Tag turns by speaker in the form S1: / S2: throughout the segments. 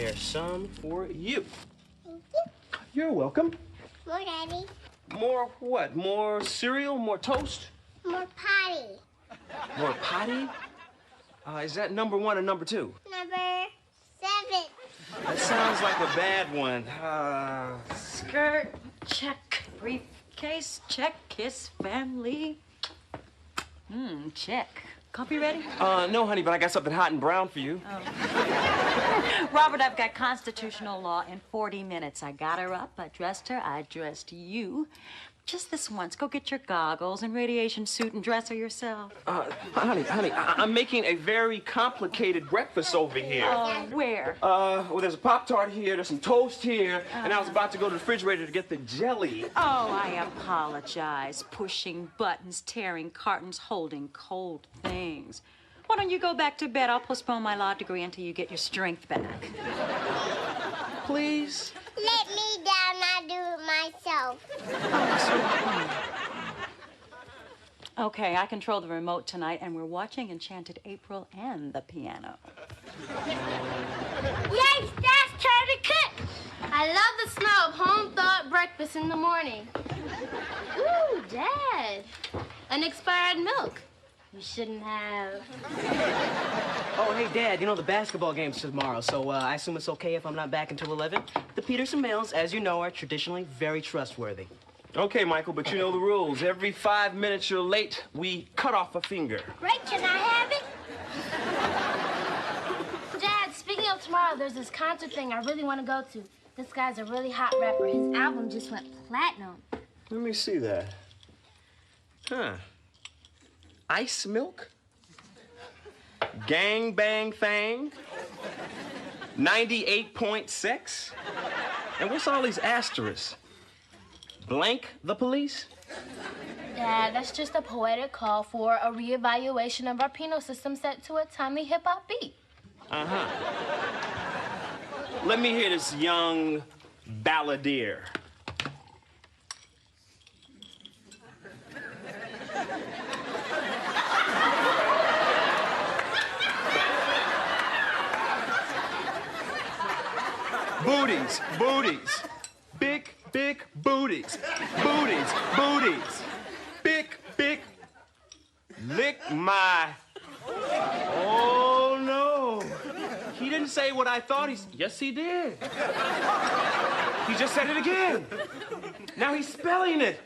S1: There's some for you.
S2: Thank you.
S1: You're welcome.
S2: More, Daddy.
S1: More what? More cereal? More toast?
S2: More potty.
S1: More potty? Is that number 1 or number 2?
S2: Number 7.
S1: That sounds like a bad one.
S3: Skirt, check. Briefcase, check. Kiss, family. Check. Coffee ready?
S1: No, honey, but I got something hot and brown for you.
S3: Oh. Robert, I've got constitutional law in 40 minutes. I got her up, I dressed her, I dressed you. Just this once. Go get your goggles and radiation suit and dress her yourself.
S1: Honey, I'm making a very complicated breakfast over here.
S3: Oh, where?
S1: Well, there's a Pop-Tart here, there's some toast here, and I was about to go to the refrigerator to get the jelly.
S3: Oh, I apologize. Pushing buttons, tearing cartons, holding cold things. Why don't you go back to bed? I'll postpone my law degree until you get your strength back.
S1: Please?
S2: Let me down, I'll do it myself.
S3: Okay, I control the remote tonight, and we're watching Enchanted April and the piano.
S4: Yay, Dad's turn to cook. I love the smell of home-thawed breakfast in the morning. Ooh, Dad. Unexpired milk. You shouldn't have.
S5: Oh, hey, Dad, you know the basketball game's tomorrow, so I assume it's okay if I'm not back until 11? The Peterson Mills, as you know, are traditionally very trustworthy.
S1: Okay, Michael, but you know the rules. Every 5 minutes you're late, we cut off a finger.
S2: Right, can I have it?
S4: Dad, speaking of tomorrow, there's this concert thing I really want to go to. This guy's a really hot rapper. His album just went platinum.
S1: Let me see that. Huh. Ice milk? Gang bang thang? 98.6? And what's all these asterisks? Blank the police?
S4: Dad, that's just a poetic call for a reevaluation of our penal system set to a timely hip-hop beat.
S1: Uh-huh. Let me hear this young balladeer. Booties, booties, big, big booties, booties, booties, big, big, lick my, oh no. He didn't say what I thought yes he did. He just said it again. Now he's spelling it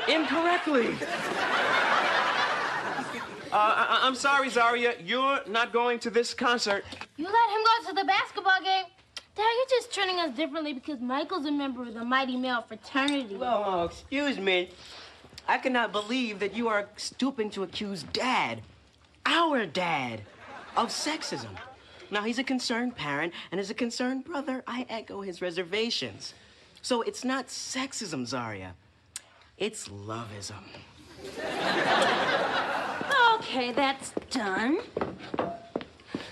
S1: incorrectly. I'm sorry, Zaria, you're not going to this concert.
S4: You let him go to the basketball game? Dad, you're just treating us differently because Michael's a member of the Mighty Male Fraternity.
S5: Oh, excuse me. I cannot believe that you are stooping to accuse Dad, our dad, of sexism. Now, he's a concerned parent, and as a concerned brother, I echo his reservations. So it's not sexism, Zaria. It's loveism.
S3: Okay, that's done.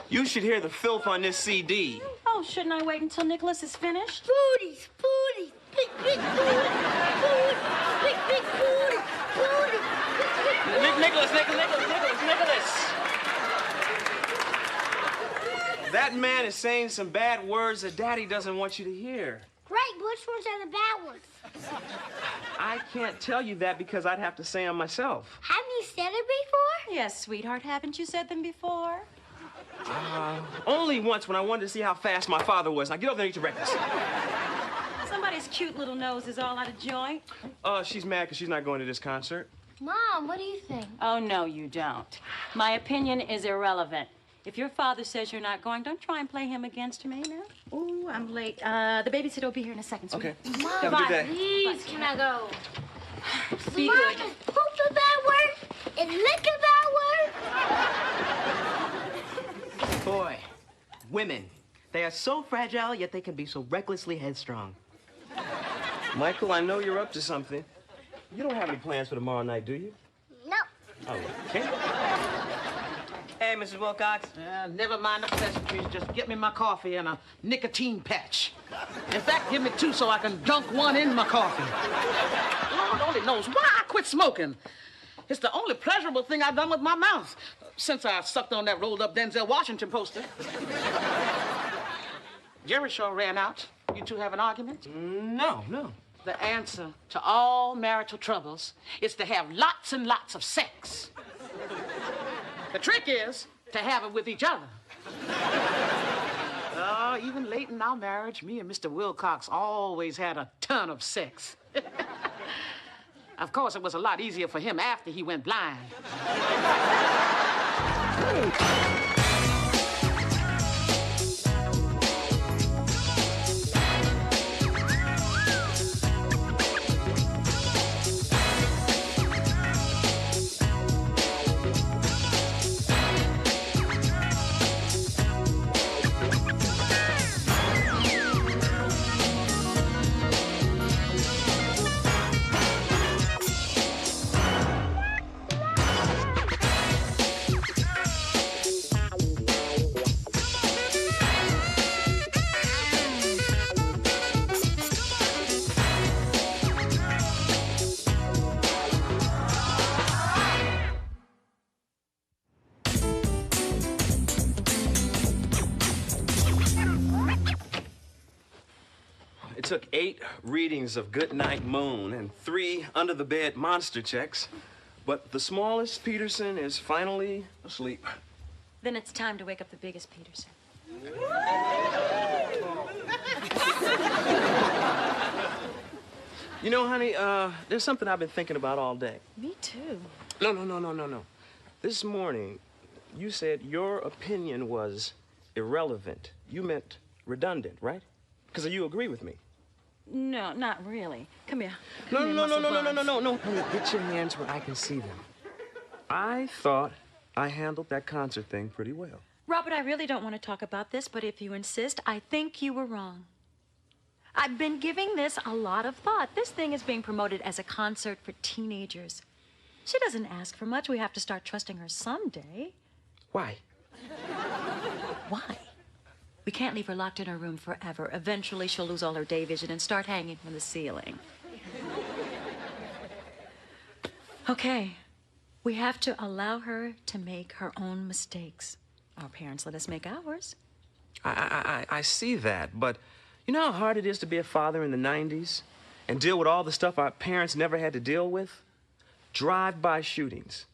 S1: You should hear the filth on this CD.
S3: Oh, shouldn't I wait until Nicholas is finished?
S2: Booties, booties, big, big booties, booties, big, big booties, booties.
S1: Nicholas. That man is saying some bad words that Daddy doesn't want you to hear.
S2: Right, which ones are the bad ones?
S1: I can't tell you that because I'd have to say them myself.
S2: Haven't you said it before?
S3: Yes, sweetheart, haven't you said them before?
S1: Only once when I wanted to see how fast my father was. Now get over there and eat your breakfast.
S3: Somebody's cute little nose is all out of joint.
S1: She's mad because she's not going to this concert.
S4: Mom, what do you think?
S3: Oh, no, you don't. My opinion is irrelevant. If your father says you're not going, don't try and play him against me now. Oh, I'm late. The babysitter will be here in a second, sweetie.
S1: Okay.
S4: Mom,
S1: Have a good day.
S4: please, can I go?
S3: Be
S2: Mom,
S3: good.
S2: is poop a bad word? Is lick a bad word?
S5: Boy, women, they are so fragile, yet they can be so recklessly headstrong.
S1: Michael, I know you're up to something. You don't have any plans for tomorrow night, do you?
S2: No.
S1: Oh, okay.
S5: Hey, Mrs. Wilcox.
S6: Never mind the pleasantries. Just get me my coffee and a nicotine patch. In fact, give me 2 so I can dunk 1 in my coffee. Lord only knows why I quit smoking. It's the only pleasurable thing I've done with my mouth since I sucked on that rolled-up Denzel Washington poster. Jerry sure ran out. You two have an argument?
S1: No.
S6: The answer to all marital troubles is to have lots and lots of sex. The trick is to have it with each other. Even late in our marriage, me and Mr. Wilcox always had a ton of sex. Of course, it was a lot easier for him after he went blind.
S1: It took 8 readings of Goodnight Moon and 3 under-the-bed monster checks, but the smallest Peterson is finally asleep.
S3: Then it's time to wake up the biggest Peterson.
S1: You know, honey, there's something I've been thinking about all day.
S3: Me too.
S1: No. This morning, you said your opinion was irrelevant. You meant redundant, right? Because you agree with me.
S3: No, not really. Come here.
S1: No.
S3: No.
S1: Honey, get your hands where I can see them. I thought I handled that concert thing pretty well.
S3: Robert, I really don't want to talk about this, but if you insist, I think you were wrong. I've been giving this a lot of thought. This thing is being promoted as a concert for teenagers. She doesn't ask for much. We have to start trusting her someday.
S1: Why?
S3: Why? We can't leave her locked in her room forever. Eventually, she'll lose all her day vision and start hanging from the ceiling. Okay. We have to allow her to make her own mistakes. Our parents let us make ours.
S1: I see that, but you know how hard it is to be a father in the 90s and deal with all the stuff our parents never had to deal with? Drive-by shootings,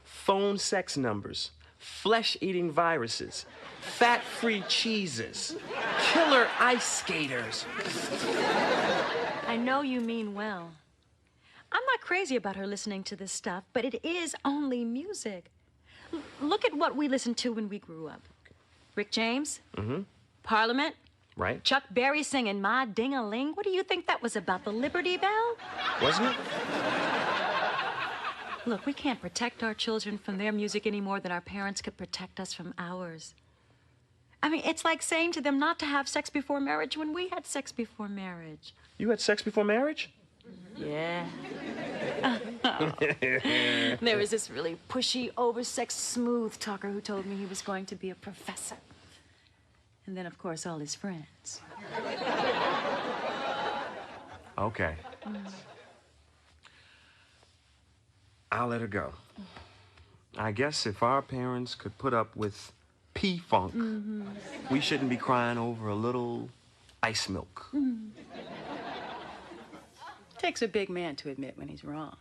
S1: phone sex numbers, flesh-eating viruses, fat-free cheeses, killer ice skaters.
S3: I know you mean well. I'm not crazy about her listening to this stuff, but it is only music. Look at what we listened to when we grew up. Rick James?
S1: Mm-hmm.
S3: Parliament?
S1: Right.
S3: Chuck Berry singing My Ding-a-Ling. What do you think that was about, the Liberty Bell?
S1: Wasn't it?
S3: Look, we can't protect our children from their music any more than our parents could protect us from ours. I mean, it's like saying to them not to have sex before marriage when we had sex before marriage.
S1: You had sex before marriage?
S3: Yeah. There was this really pushy, oversexed, smooth talker who told me he was going to be a professor. And then, of course, all his friends.
S1: Okay. I'll let her go. I guess if our parents could put up with P-Funk, we shouldn't be crying over a little ice milk.
S3: Takes a big man to admit when he's wrong.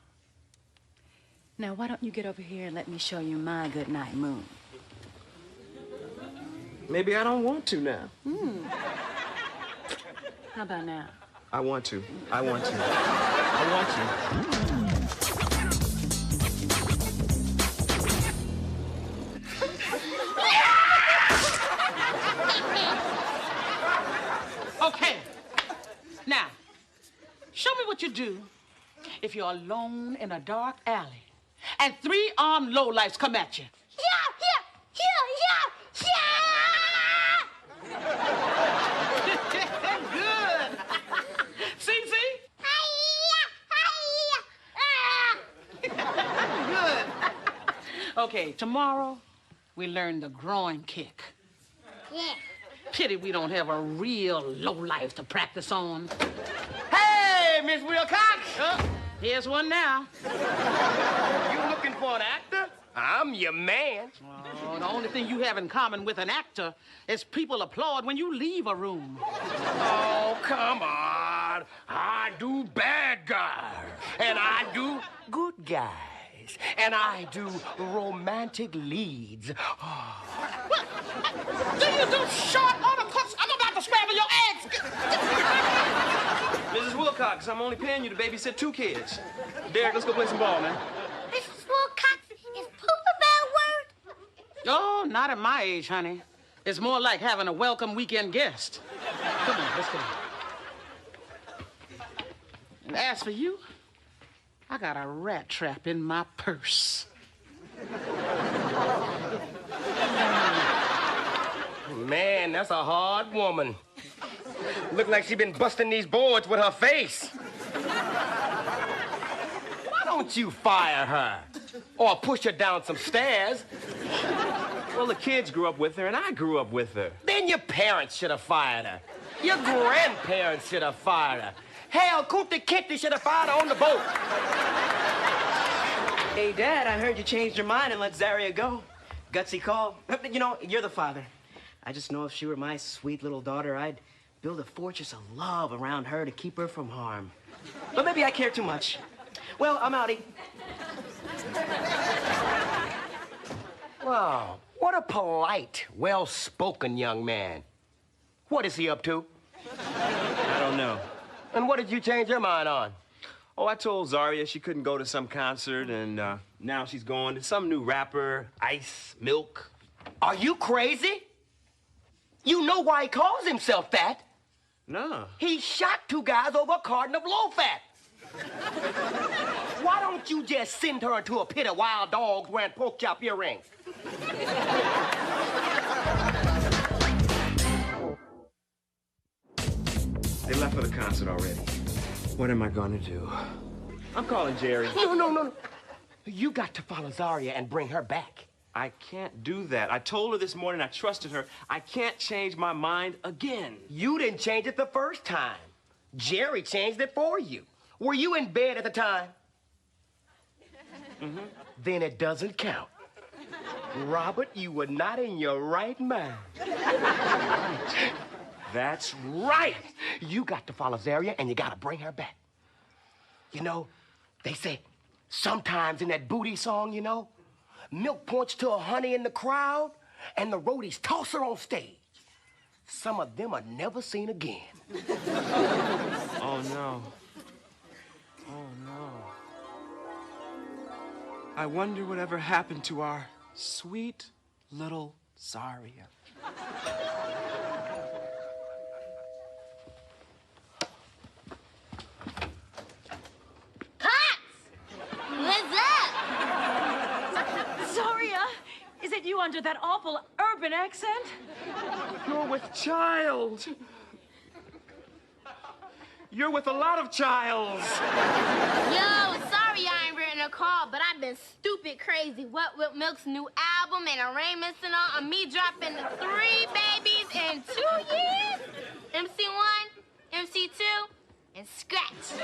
S3: Now, why don't you get over here and let me show you my Goodnight Moon?
S1: Maybe I don't want to now.
S3: How about now?
S1: I want to. I want to.
S6: Okay. Now, show me what you do if you're alone in a dark alley and 3 armed lowlifes come at you. Good. See? Good. Okay, tomorrow we learn the groin kick.
S2: Yeah.
S6: Pity we don't have a real lowlife to practice on.
S1: Hey, Miss Wilcox!
S6: Here's one now.
S1: You looking for an actor?
S7: I'm your man.
S6: Oh, the only thing you have in common with an actor is people applaud when you leave a room.
S7: Oh, come on. I do bad guys, and I do good guys, and I do romantic leads.
S6: What? Do you do short uppercuts? I'm about to scramble your eggs.
S1: Mrs. Wilcox, I'm only paying you to babysit 2 kids. Derek, let's go play some ball, man.
S2: Mrs. Wilcox, is poop a bad word?
S6: Oh, not at my age, honey. It's more like having a welcome weekend guest. Come on, let's go. And as for you, I got a rat trap in my purse.
S7: Man, that's a hard woman. Look like she been busting these boards with her face. Why don't you fire her? Or push her down some stairs?
S1: Well, the kids grew up with her, and I grew up with her.
S7: Then your parents should have fired her. Your grandparents should have fired her. Hell, Kunta Kinte should have fired her on the boat.
S5: Hey, Dad, I heard you changed your mind and let Zaria go. Gutsy call. You know, you're the father. I just know if she were my sweet little daughter, I'd build a fortress of love around her to keep her from harm. But maybe I care too much. Well, I'm outie.
S7: Wow, what a polite, well-spoken young man. What is he up to?
S1: I don't know.
S7: And what did you change your mind on?
S1: Oh, I told Zaria she couldn't go to some concert, and now she's going to some new rapper, Ice Milk.
S7: Are you crazy? You know why he calls himself that?
S1: No.
S7: He shot 2 guys over a carton of low-fat. Why don't you just send her into a pit of wild dogs wearing pork chop earrings?
S1: They left for the concert already. What am I gonna do? I'm calling Jerry.
S7: No. You got to follow Zaria and bring her back.
S1: I can't do that. I told her this morning I trusted her. I can't change my mind again.
S7: You didn't change it the first time. Jerry changed it for you. Were you in bed at the time?
S1: Mm-hmm.
S7: Then it doesn't count. Robert, you were not in your right mind.
S1: That's
S7: Right. You got to follow Zaria and you got to bring her back. You know, they say sometimes in that booty song, you know, Milk points to a honey in the crowd and the roadies toss her on stage. Some of them are never seen again.
S1: Oh, no. Oh, no. I wonder whatever happened to our sweet little Zaria.
S3: Is it you under that awful urban accent?
S1: You're with child. You're with a lot of childs.
S4: Yo, sorry I ain't written a call, but I've been stupid crazy. What with Milk's new album and arraignments and all, and me dropping 3 babies in 2 years? MC1, MC2, and Scratch.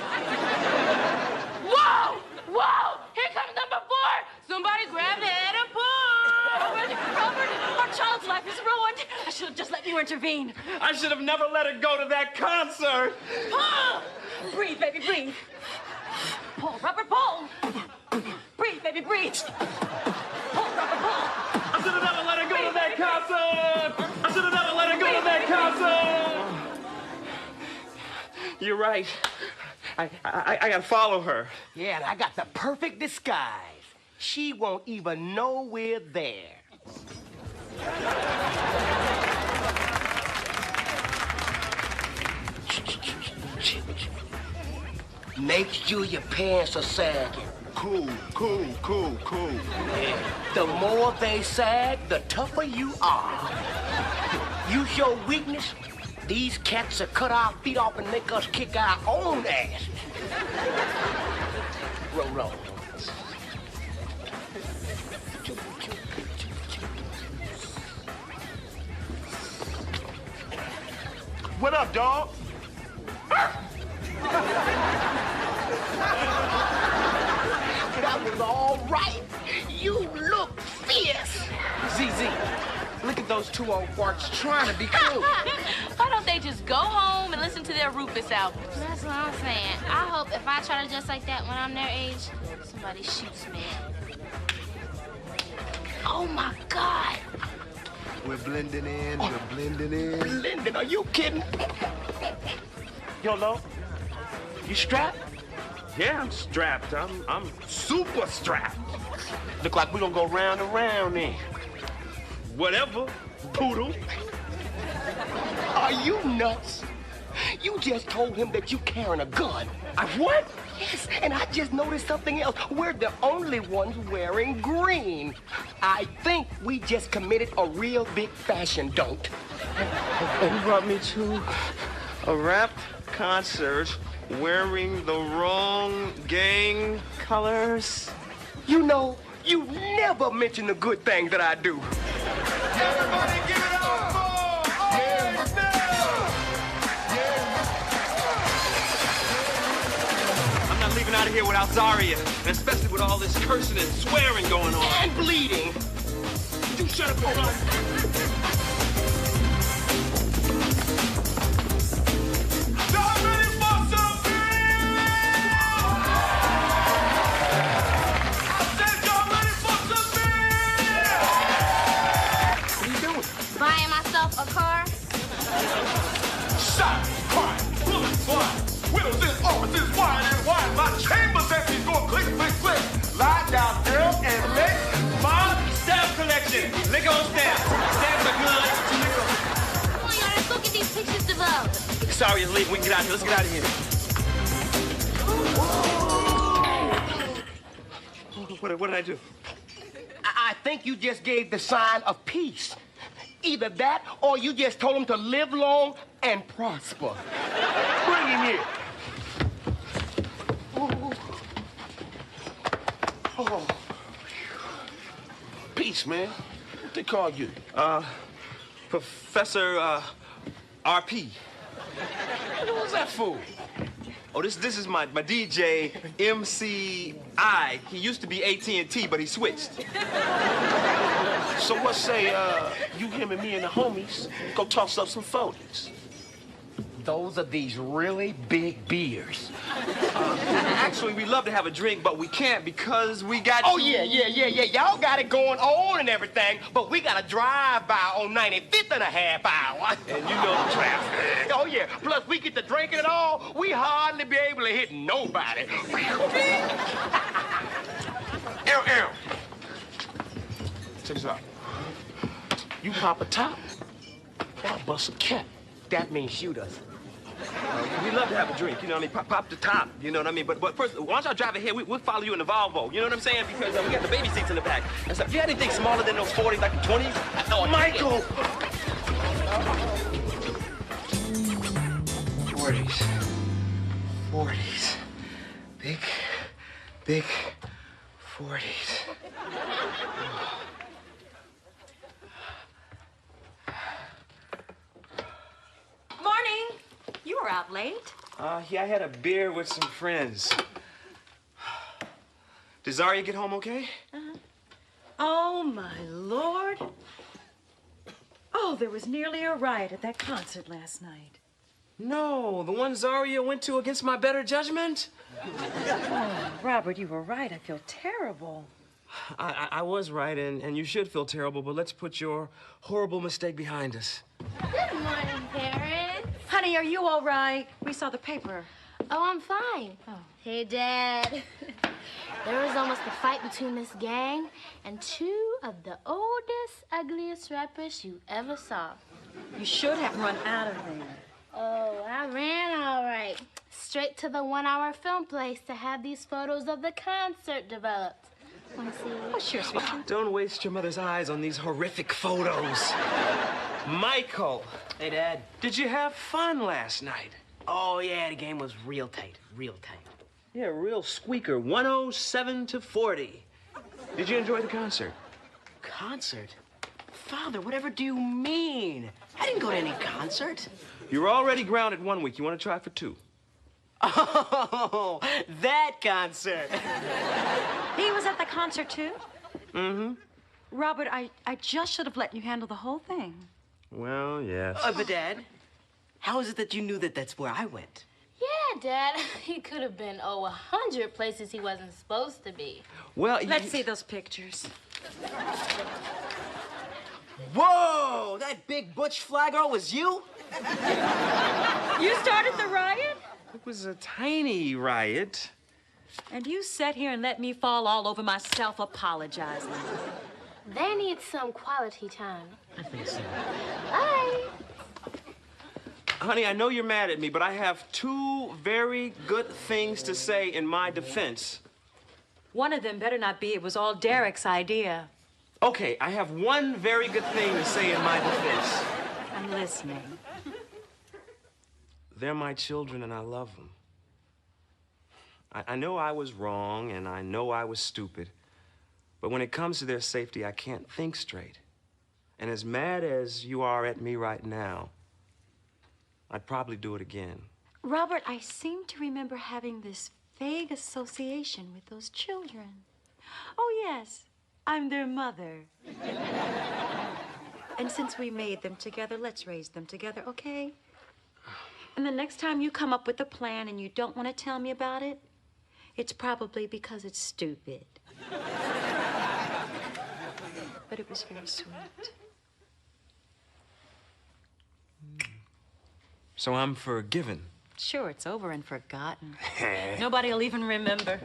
S4: Whoa! Whoa! Here comes number 4! Somebody grab the head and pull!
S3: Robert, our child's life is ruined. I should have just let you intervene.
S1: I should have never let her go to that concert.
S3: Paul! Breathe, baby, breathe. Paul, Robert, Paul! Breathe, baby, breathe. Paul, Robert, Paul!
S1: I should have never let her go to that concert. I should have never let her go to that concert. You're right. I gotta follow her.
S7: Yeah, and I got the perfect disguise. She won't even know we're there. Make sure your pants are sagging.
S8: Cool.
S7: Yeah. The more they sag, the tougher you are. Use your weakness. These cats will cut our feet off and make us kick our own ass. Roll.
S8: What up, dog?
S7: That was all right. You look Look at those two old farts trying to be cool.
S9: Why don't they just go home and listen to their Rufus album?
S4: That's what I'm saying. I hope if I try to dress like that when I'm their age, somebody shoots me. Oh my God.
S8: We're blending in, we're blending in.
S7: Lyndon, are you kidding? Yo, Lo, you strapped?
S1: Yeah, I'm strapped. I'm super strapped.
S7: Look like we gonna go round and round then.
S1: Whatever, poodle.
S7: Are you nuts? You just told him that you carrying a gun.
S1: I what?
S7: Yes, and I just noticed something else. We're the only ones wearing green. I think we just committed a real big fashion don't.
S1: You brought me to a rap concert wearing the wrong gang colors.
S7: You know, you never mention the good things that I do.
S8: Everybody give it up for
S1: I'm not leaving out of here without Zaria, and especially with all this cursing and swearing going on.
S7: And bleeding.
S1: You shut up and run.
S8: Y'all ready for some beer? I said y'all ready for some beer?
S7: What are you doing?
S4: Buying myself a car.
S8: Shot, crime, bullets flying, windows in offices wide and wide. My chambers empty, going click, click, click. Lie down, girl, and lick my
S1: Stamp collection. Lick on stamps. Stamps are good.
S4: Come on, y'all, let's go get these pictures developed.
S1: Sorry, it's late. We can get out of here. Let's get out of here. What did I do?
S7: I think you just gave the sign of peace. Either that or you just told him to live long and prosper. Bring him here.
S8: Oh. Peace, man. What they call you?
S1: Professor, RP.
S8: What was that for?
S1: Oh, this is my DJ, MCI. He used to be AT&T, but he switched.
S8: So what say, you, him, and me and the homies go toss up some 40s?
S7: Those are these really big beers.
S1: Actually, we'd love to have a drink, but we can't because we got
S7: Oh,
S1: to...
S7: yeah. Y'all got it going on and everything, but we got to drive by on 95th and a half hour.
S1: And you know the traffic.
S7: Oh, yeah. Plus, we get to drinking it all, we hardly be able to hit nobody.
S8: Aaron. Check this out. You pop a top, I'll bust a cap.
S7: That means shoot us.
S1: We'd love to have a drink, you know what I mean? Pop the top, you know what I mean? But first, why don't y'all drive ahead? We'll follow you in the Volvo, you know what I'm saying? Because we got the baby seats in the back. And so, if you had anything smaller than those 40s, like the 20s? Oh, Michael! 40s. Big 40s.
S3: Morning. You were out late.
S1: Yeah, I had a beer with some friends. Did Zaria get home okay?
S3: Oh, my Lord. Oh, there was nearly a riot at that concert last night.
S1: No, the one Zaria went to against my better judgment?
S3: Oh, Robert, you were right. I feel terrible.
S1: I was right, and you should feel terrible, but let's put your horrible mistake behind us.
S4: Good morning, parents.
S3: Honey, are you all right? We saw the paper.
S4: Oh, I'm fine.
S3: Oh.
S4: Hey, Dad. There was almost a fight between this gang and two of the oldest, ugliest rappers you ever saw.
S3: You should have run out of there.
S4: Oh, I ran all right. Straight to the 1-hour film place to have these photos of the concert developed. Want to see it?
S3: Oh, sure, sweetie.
S1: Don't waste your mother's eyes on these horrific photos. Michael,
S5: Hey, Dad.
S1: did you have fun last night?
S5: Oh, yeah, the game was real tight. Real tight.
S1: Yeah, real squeaker, 107 to 40. Did you enjoy the concert?
S5: Concert? Father, whatever do you mean? I didn't go to any concert.
S1: You were already grounded 1 week. You want to try for 2?
S5: Oh, that concert.
S3: He was at the concert, too?
S1: Mm-hmm.
S3: Robert, I just should have let you handle the whole thing.
S1: Well, yes.
S5: But Dad, how is it that you knew that that's where I went?
S4: Yeah, Dad. He could have been, 100 places he wasn't supposed to be.
S1: Well,
S3: Let's see those pictures.
S5: Whoa! That big butch fly girl was you?
S3: You started the riot?
S1: It was a tiny riot.
S3: And you sat here and let me fall all over myself apologizing.
S4: They need some quality time.
S5: I think so.
S4: Bye.
S1: Honey, I know you're mad at me, but I have two very good things to say in my defense.
S3: One of them better not be it was all Derek's idea.
S1: Okay, I have one very good thing to say in my defense.
S3: I'm listening.
S1: They're my children and I love them. I know I was wrong and I know I was stupid, but when it comes to their safety, I can't think straight. And as mad as you are at me right now, I'd probably do it again.
S3: Robert, I seem to remember having this vague association with those children. Oh, yes, I'm their mother. And since we made them together, let's raise them together, okay? And the next time you come up with a plan and you don't want to tell me about it, it's probably because it's stupid. But it was very sweet.
S1: So I'm forgiven.
S3: Sure, it's over and forgotten. Nobody'll even remember.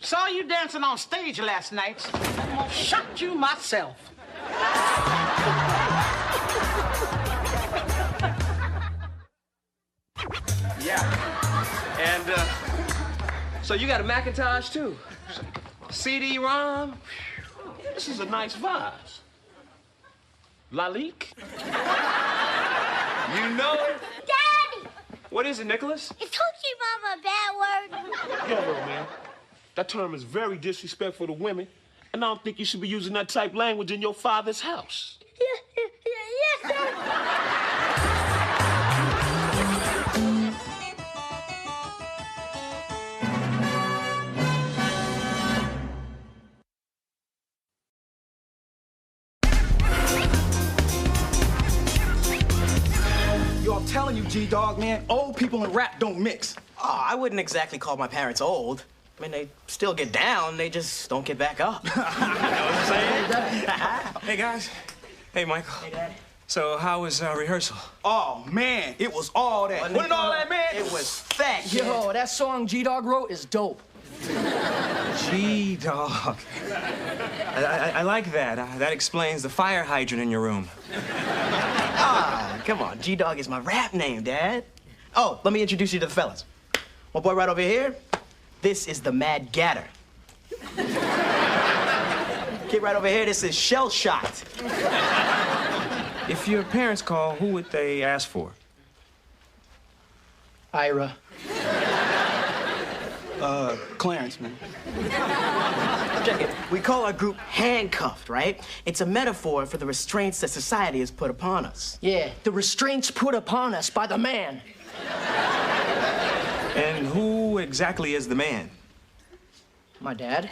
S6: Saw you dancing on stage last night. I'm gonna shot you myself.
S1: Yeah. And, so you got a Macintosh, too? CD-ROM?
S8: This is a nice vase. Lalique?
S1: You know it?
S2: Daddy!
S1: What is it, Nicholas?
S2: Is Hoochie Mama a bad word?
S8: Yo, man. That term is very disrespectful to women, and I don't think you should be using that type language in your father's house.
S2: Yes, sir.
S10: Yo, I'm telling you, G-Dog, man, old people and rap don't mix.
S5: Oh, I wouldn't exactly call my parents old. I mean, they still get down, they just don't get back up.
S1: You know what I'm saying? Hey, guys. Hey, Michael.
S5: Hey, Dad.
S1: So how was rehearsal?
S10: Oh, man, it was all that. Wasn't all that, man?
S5: It was fat, kid.
S11: Yo, that song G-Dog wrote is dope.
S1: G-Dog. I like that. That explains the fire hydrant in your room.
S5: Ah, come on. G-Dog is my rap name, Dad. Oh, let me introduce you to the fellas. My boy right over here, this is the Mad Gatter. Kid right over here, this is Shell Shot.
S1: If your parents call, who would they ask for?
S11: Ira.
S10: Clarence, man.
S5: Check it. We call our group Handcuffed, right? It's a metaphor for the restraints that society has put upon us.
S11: Yeah, the restraints put upon us by the man.
S1: And who exactly is the man?
S11: My dad.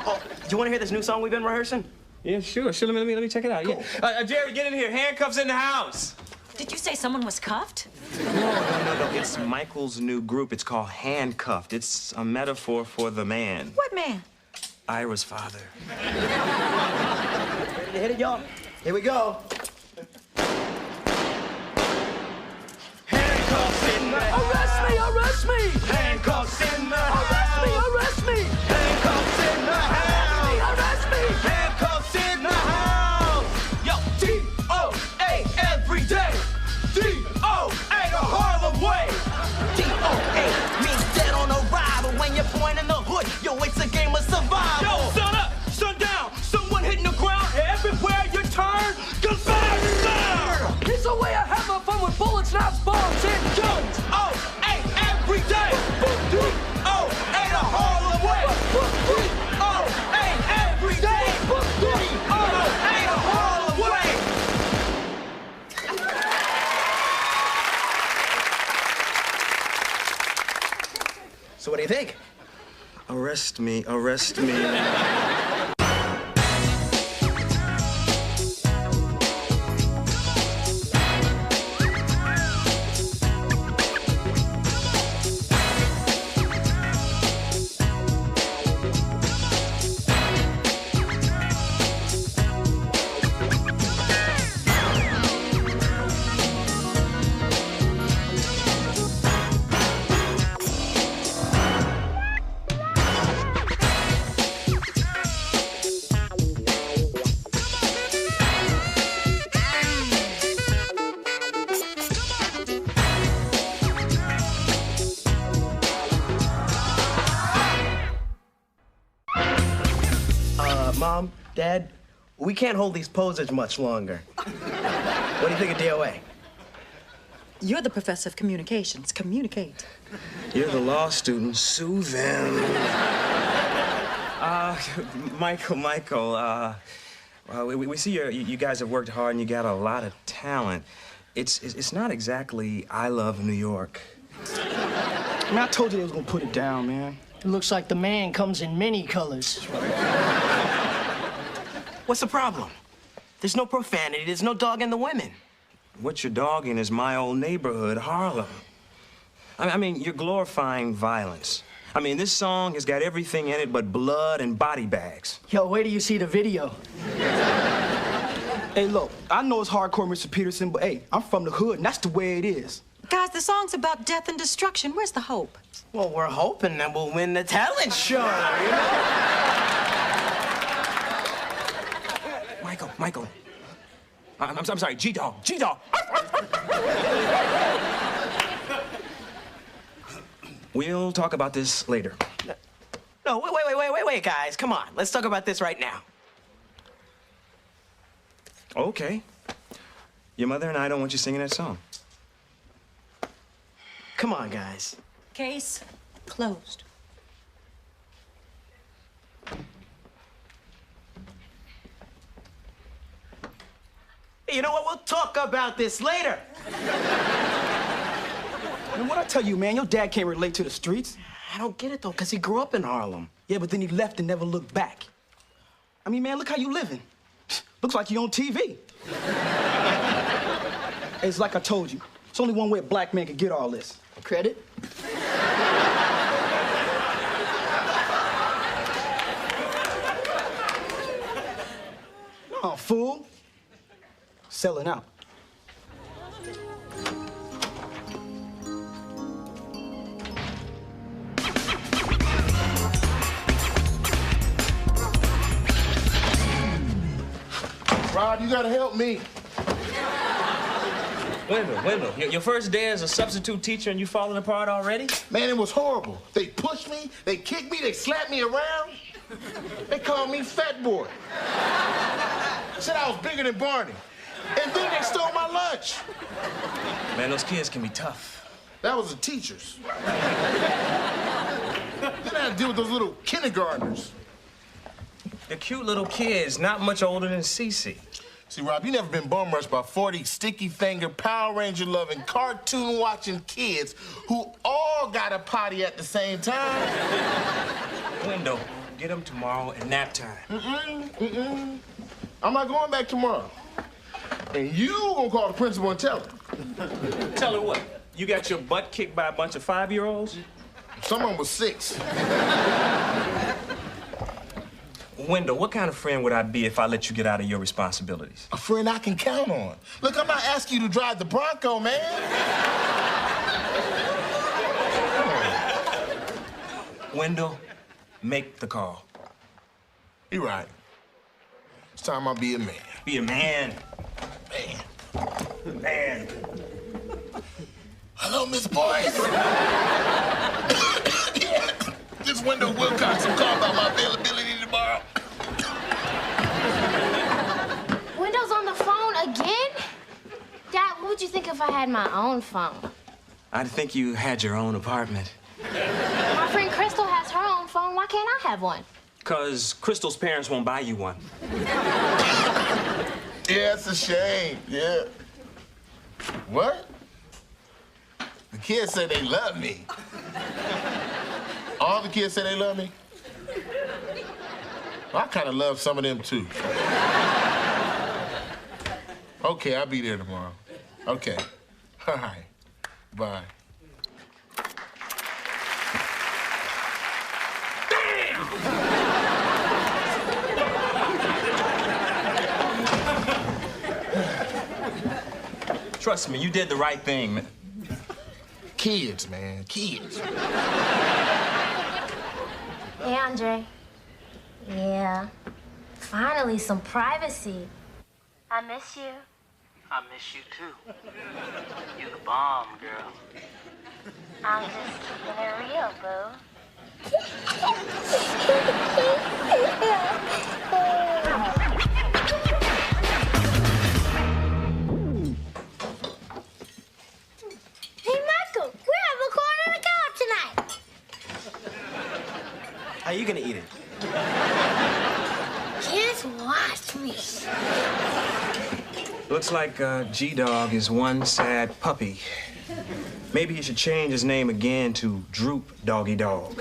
S5: Oh, do you want to hear this new song we've been rehearsing?
S1: Yeah, sure. Let me check it out.
S5: Cool.
S1: Yeah. Jerry, get in here. Handcuffs in the house.
S3: Did you say someone was cuffed?
S1: No. It's Michael's new group. It's called Handcuffed. It's a metaphor for the man.
S3: What man?
S1: Ira's father.
S5: Ready to hit it, y'all? Here we go.
S8: Handcuffs in the
S11: Arrest me! Arrest me!
S8: Handcuffs in the
S11: Arrest me! Arrest me!
S8: Handcuffs in the house.
S11: Arrest me!
S8: Handcuffs in the house. Yo, D.O.A. every day. D.O.A. the Harlem way.
S5: D.O.A. means dead on arrival. When you're born in the hood, yo, it's a game of survival.
S8: Yo, sun up, sun down. Someone hitting the ground. Everywhere you turn, gunfire is there.
S11: It's a way of having fun with bullets, knives, bombs, and guns!
S8: D.O.A. every day. D.O.A. the Harlem way. D.O.A. every day. D.O.A. the Harlem way.
S5: So what do you think?
S1: A Arrest me, arrest me.
S5: Mom, Dad, we can't hold these posers much longer. What do you think of DOA?
S12: You're the professor of communications. Communicate.
S1: You're the law student. Sue them. Michael, we see you guys have worked hard and you got a lot of talent. It's not exactly I love New York.
S11: Man, I told you they was gonna put it down, man.
S13: It looks like the man comes in many colors.
S5: What's the problem? There's no profanity, there's no dogging the women.
S1: What you're dogging is my old neighborhood, Harlem. I mean, you're glorifying violence. I mean, this song has got everything in it but blood and body bags.
S13: Yo, wait till you see the video.
S11: Hey, look, I know it's hardcore, Mr. Peterson, but hey, I'm from the hood, and that's the way it is.
S12: Guys, the song's about death and destruction. Where's the hope?
S5: Well, we're hoping that we'll win the talent show, you know?
S1: Michael. I'm sorry, G-Dog. We'll talk about this later.
S5: No, wait, guys. Come on. Let's talk about this right now.
S1: Okay. Your mother and I don't want you singing that song.
S5: Come on, guys.
S12: Case closed.
S5: You know what? We'll talk about this later.
S11: And what I tell you, man, your dad can't relate to the streets.
S5: I don't get it, though, because he grew up in Harlem.
S11: Yeah, but then he left and never looked back. I mean, man, look how you living. Looks like you on TV. It's like I told you. It's only one way a black man can get all this.
S13: Credit?
S11: No, fool. Selling out.
S8: Rod, you gotta help me.
S1: Wendell, your first day as a substitute teacher and you falling apart already?
S8: Man, it was horrible. They pushed me, they kicked me, they slapped me around. They called me fat boy. Said I was bigger than Barney. And then they stole my lunch.
S1: Man, those kids can be tough.
S8: That was the teachers. Then I had to deal with those little kindergartners.
S1: The cute little kids, not much older than Cece.
S8: See, Rob, you never been bum rushed by 40 sticky-finger, Power Ranger-loving, cartoon-watching kids who all got a potty at the same time.
S1: Wendell, get them tomorrow at nap time.
S8: I'm not going back tomorrow. And you gonna call the principal and tell her.
S1: Tell her what? You got your butt kicked by a bunch of 5-year-olds?
S8: Some of them was 6.
S1: Wendell, what kind of friend would I be if I let you get out of your responsibilities?
S8: A friend I can count on. Look, I'm not asking you to drive the Bronco, man.
S1: Wendell, make the call.
S8: You're right. It's time I be a man.
S1: Be a man.
S8: Man. Hello, Miss Boyce. This Wendell Wilcox will call about my availability tomorrow.
S4: Wendell's on the phone again? Dad, what would you think if I had my own phone?
S1: I'd think you had your own apartment.
S4: My friend Crystal has her own phone. Why can't I have one?
S1: 'Cause Crystal's parents won't buy you one.
S8: Yeah, it's a shame. Yeah. What? The kids say they love me. All the kids say they love me? I kind of love some of them, too. Okay, I'll be there tomorrow. Okay. All right. Bye.
S1: Trust me, you did the right thing, man.
S8: Kids, man, kids.
S4: Hey, Andre. Yeah. Finally, some privacy. I miss you.
S5: I miss you too. You the bomb, girl.
S4: I'm just keeping it real, boo.
S2: Hey, Michael, we're having corn on the cob tonight.
S11: How you gonna eat it?
S2: Just watch me.
S1: Looks like G-Dog is one sad puppy. Maybe he should change his name again to Droop Doggy Dog.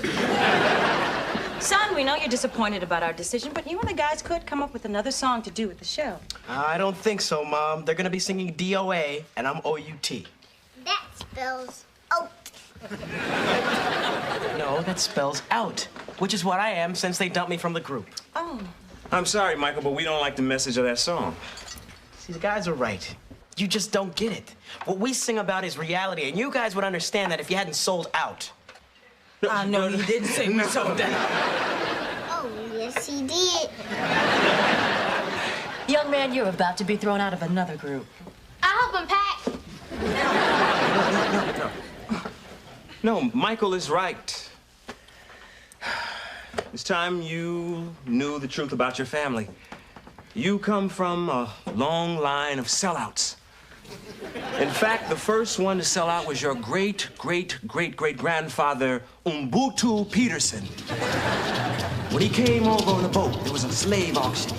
S12: Son, we know you're disappointed about our decision, but you and the guys could come up with another song to do at the show.
S11: I don't think so, Mom. They're gonna be singing DOA, and I'm OUT.
S2: That spells oat.
S11: No, that spells out, which is what I am since they dumped me from the group.
S12: Oh.
S1: I'm sorry, Michael, but we don't like the message of that song.
S11: See, the guys are right. You just don't get it. What we sing about is reality, and you guys would understand that if you hadn't sold out.
S12: No, he didn't sing sold out.
S2: Oh, yes, he did.
S12: Young man, you're about to be thrown out of another group.
S4: I hope I'm packed.
S1: No, Michael is right. It's time you knew the truth about your family. You come from a long line of sellouts. In fact, the first one to sell out was your great-great-great-great-grandfather, Umbutu Peterson. When he came over on a boat, there was a slave auction.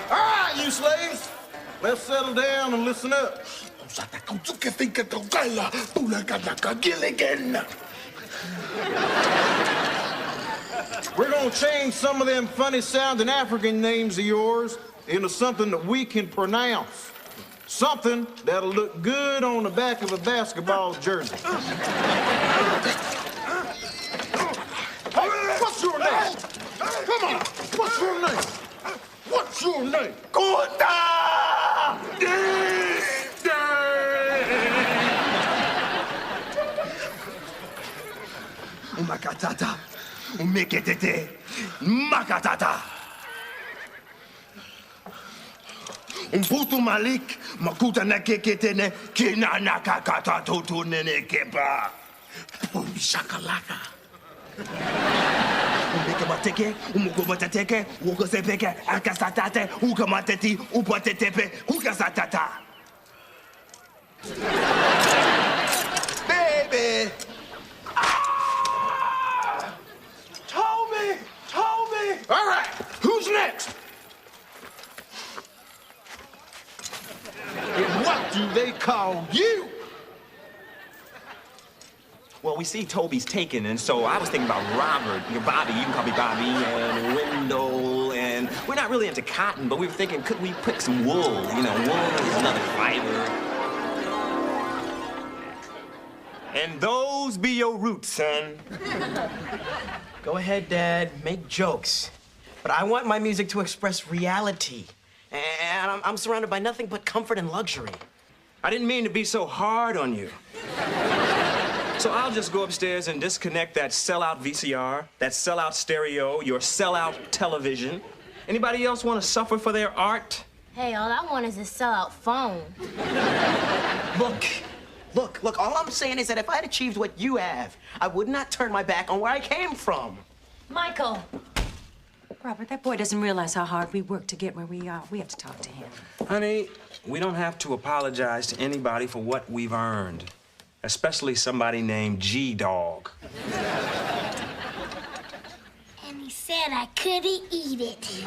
S8: All right, you slaves. Let's settle down and listen up. We're gonna change some of them funny-sounding African names of yours into something that we can pronounce. Something that'll look good on the back of a basketball jersey. Hey, what's your name? Come on, what's your name? What's your name? Kota!
S7: Umakatata, umeketete, makatata. Umputu malik, makuta na keketene, kina nakakata tutu nene kepa. Shakalaka. Umekamateke, umugomatateke, ukosepeke, akasatate, ukamateti, upatetepe, ukasatata. Baby!
S8: Toby! All right, who's next? And what do they call you?
S1: Well, we see Toby's taken, and so I was thinking about Robert. Bobby, you can call me Bobby, and Wendell, and we're not really into cotton, but we were thinking, could we pick some wool? You know, wool is another fiber. And those be your roots, son.
S11: Go ahead, Dad, make jokes. But I want my music to express reality. And I'm surrounded by nothing but comfort and luxury.
S1: I didn't mean to be so hard on you. So I'll just go upstairs and disconnect that sellout VCR, that sellout stereo, your sellout television. Anybody else want to suffer for their art?
S4: Hey, all I want is a sellout phone.
S11: Look, all I'm saying is that if I'd achieved what you have, I would not turn my back on where I came from.
S12: Michael! Robert, that boy doesn't realize how hard we worked to get where we are. We have to talk to him.
S1: Honey, we don't have to apologize to anybody for what we've earned, especially somebody named G-Dog.
S2: And he said I couldn't eat it.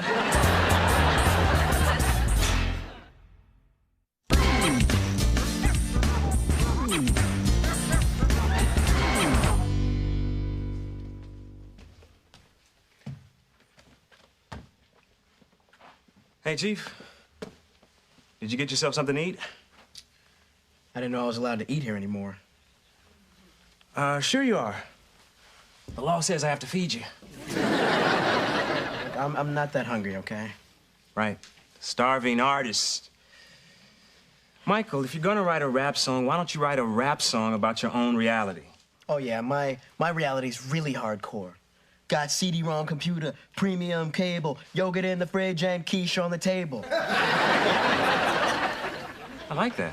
S1: Hey, Chief. Did you get yourself something to eat?
S11: I didn't know I was allowed to eat here anymore.
S1: Sure you are. The law says I have to feed you.
S11: I'm not that hungry, okay?
S1: Right. Starving artist. Michael, if you're gonna write a rap song, why don't you write a rap song about your own reality?
S11: Oh, yeah, my reality's really hardcore. Got CD-ROM computer, premium cable, yogurt in the fridge, and quiche on the table.
S1: I like that.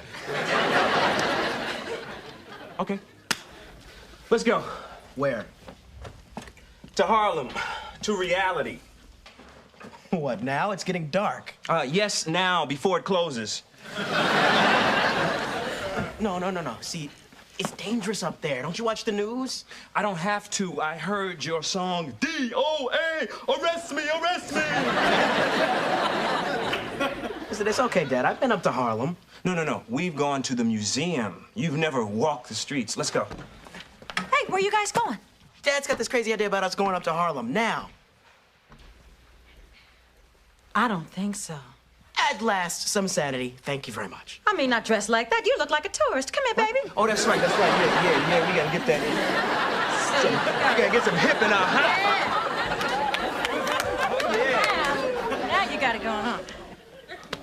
S1: Okay. Let's go.
S11: Where?
S1: To Harlem. To reality.
S11: What, now? It's getting dark.
S1: Yes, now, before it closes.
S11: No. See, it's dangerous up there. Don't you watch the news?
S1: I don't have to. I heard your song, DOA! Arrest me, arrest me!
S11: Listen, it's okay, Dad. I've been up to Harlem.
S1: No. We've gone to the museum. You've never walked the streets. Let's go.
S12: Hey, where you guys going?
S11: Dad's got this crazy idea about us going up to Harlem now.
S12: I don't think so.
S11: At last, some sanity. Thank you very much.
S12: I mean, not dressed like that. You look like a tourist. Come here, baby.
S1: Oh, that's right. Yeah. We gotta get that. We gotta get some hip in our house.
S12: Yeah. Now you got it going on.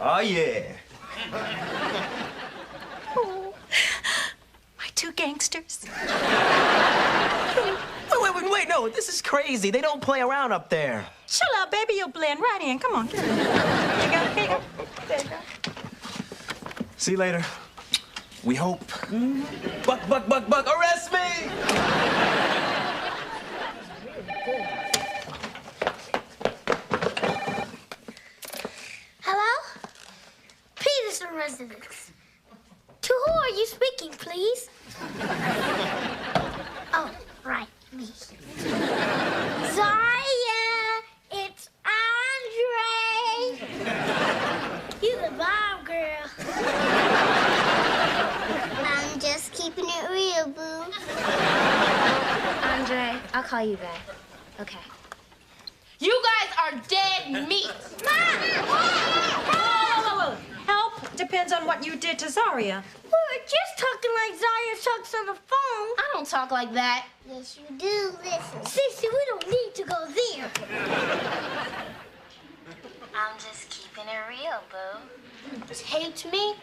S1: Oh, yeah.
S12: Oh, my two gangsters.
S11: Wait, no, this is crazy. They don't play around up there.
S12: Chill out, baby. You'll blend right in. Come on, get in. There you go. There you go.
S1: See you later. We hope.
S11: Buck, arrest me!
S2: Hello? Peterson residence. To who are you speaking, please? Oh, right, me. Zaya, it's Andre. You the bomb, girl. I'm just keeping it real, boo.
S4: Andre, I'll call you back. Okay. You guys are dead meat.
S12: Whoa. Help depends on what you did to Zaria.
S2: We were just talking like Zaya talks on the phone.
S4: I don't talk like that.
S2: Yes, you do. Listen. Sissy, we don't need to go there. I'm just keeping it real, boo.
S4: Taped me?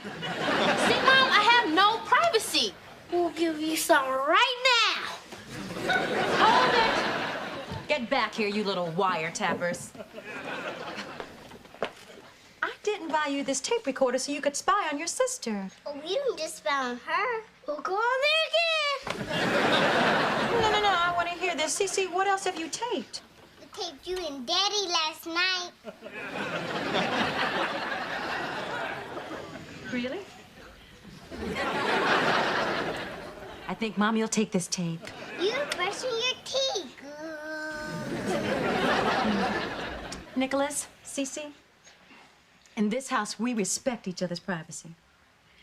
S4: Sitcom, I have no privacy.
S2: We'll give you some right now.
S12: Hold it. Get back here, you little wiretappers. I didn't buy you this tape recorder so you could spy on your sister.
S2: Well, we didn't just spy on her. We'll go on there again.
S12: No. I want to hear this. Cece, what else have you taped?
S2: We taped you and Daddy last night.
S12: Really? I think Mommy will take this tape.
S2: You're brushing your teeth.
S12: Nicholas, Cece, in this house, we respect each other's privacy.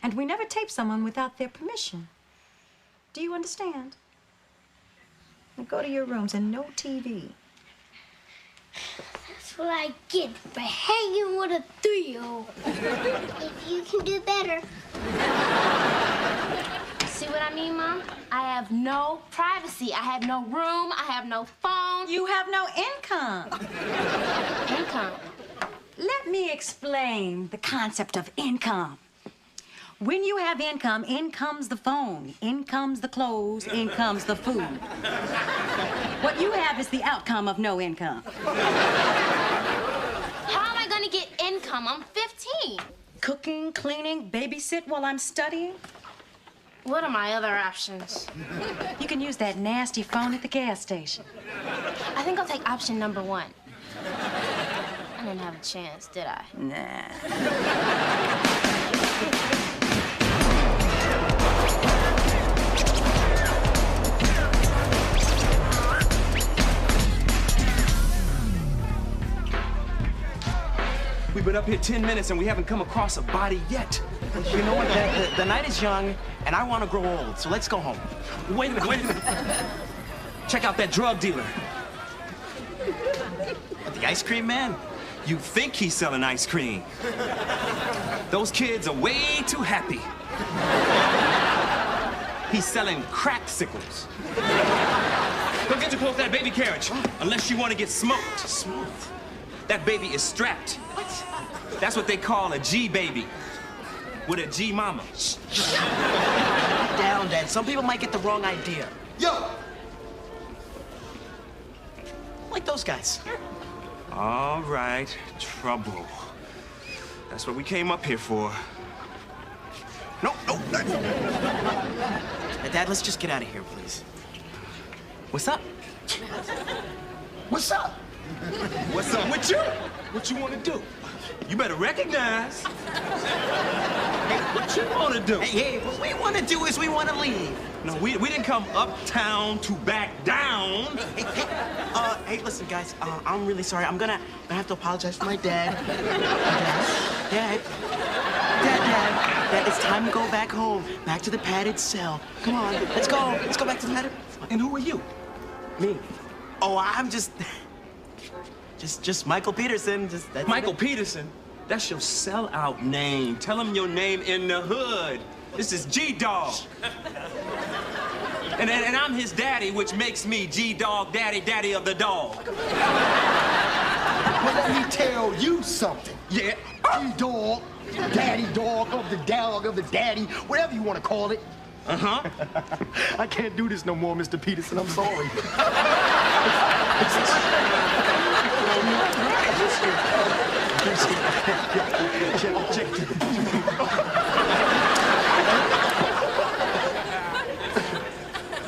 S12: And we never tape someone without their permission. Do you understand? Now go to your rooms and no TV.
S2: That's what I get for hanging with a 3-year-old. If you can do better.
S4: See what I mean, Mom? I have no privacy. I have no room. I have no phone.
S12: You have no income.
S4: Income.
S12: Let me explain the concept of income. When you have income, in comes the phone, in comes the clothes, in comes the food. What you have is the outcome of no income.
S4: How am I gonna get income? I'm 15.
S12: Cooking, cleaning, babysit while I'm studying.
S4: What are my other options?
S12: You can use that nasty phone at the gas station.
S4: I think I'll take option number 1. I didn't have a chance, did I?
S12: Nah.
S1: We've been up here 10 minutes and we haven't come across a body yet.
S11: You know what? The night is young, and I want to grow old, so let's go home.
S1: Wait a minute. Check out that drug dealer.
S11: The ice cream man?
S1: You think he's selling ice cream. Those kids are way too happy. He's selling crack-sickles. Go get you close that baby carriage, unless you want to get smoked.
S11: Smoked?
S1: That baby is strapped.
S11: What?
S1: That's what they call a G-baby. With a G-mama.
S11: Down, Dad. Some people might get the wrong idea.
S7: Yo!
S11: Like those guys.
S1: All right, trouble. That's what we came up here for.
S11: No. Dad, let's just get out of here, please. What's up?
S7: What's up?
S1: What's up with you?
S7: What you want to do?
S1: You better recognize. Hey, what you want to do?
S11: Hey, what we want to do is we want to leave.
S1: No, we didn't come uptown to back down.
S11: Hey, listen, guys. I'm really sorry. I'm gonna have to apologize for my dad. Dad, it's time to go back home, back to the padded cell. Come on, let's go. Let's go back to the padded.
S1: And who are you?
S11: Me. Oh, I'm just Michael Peterson. That's
S1: Michael
S11: it.
S1: Peterson? That's your sellout name. Tell him your name in the hood. This is G-Dog. And I'm his daddy, which makes me G-Dog, daddy of the dog.
S7: Well, let me tell you something.
S1: Yeah.
S7: G-Dog, daddy dog of the daddy, whatever you want to call it.
S1: Uh-huh.
S7: I can't do this no more, Mr. Peterson. I'm sorry.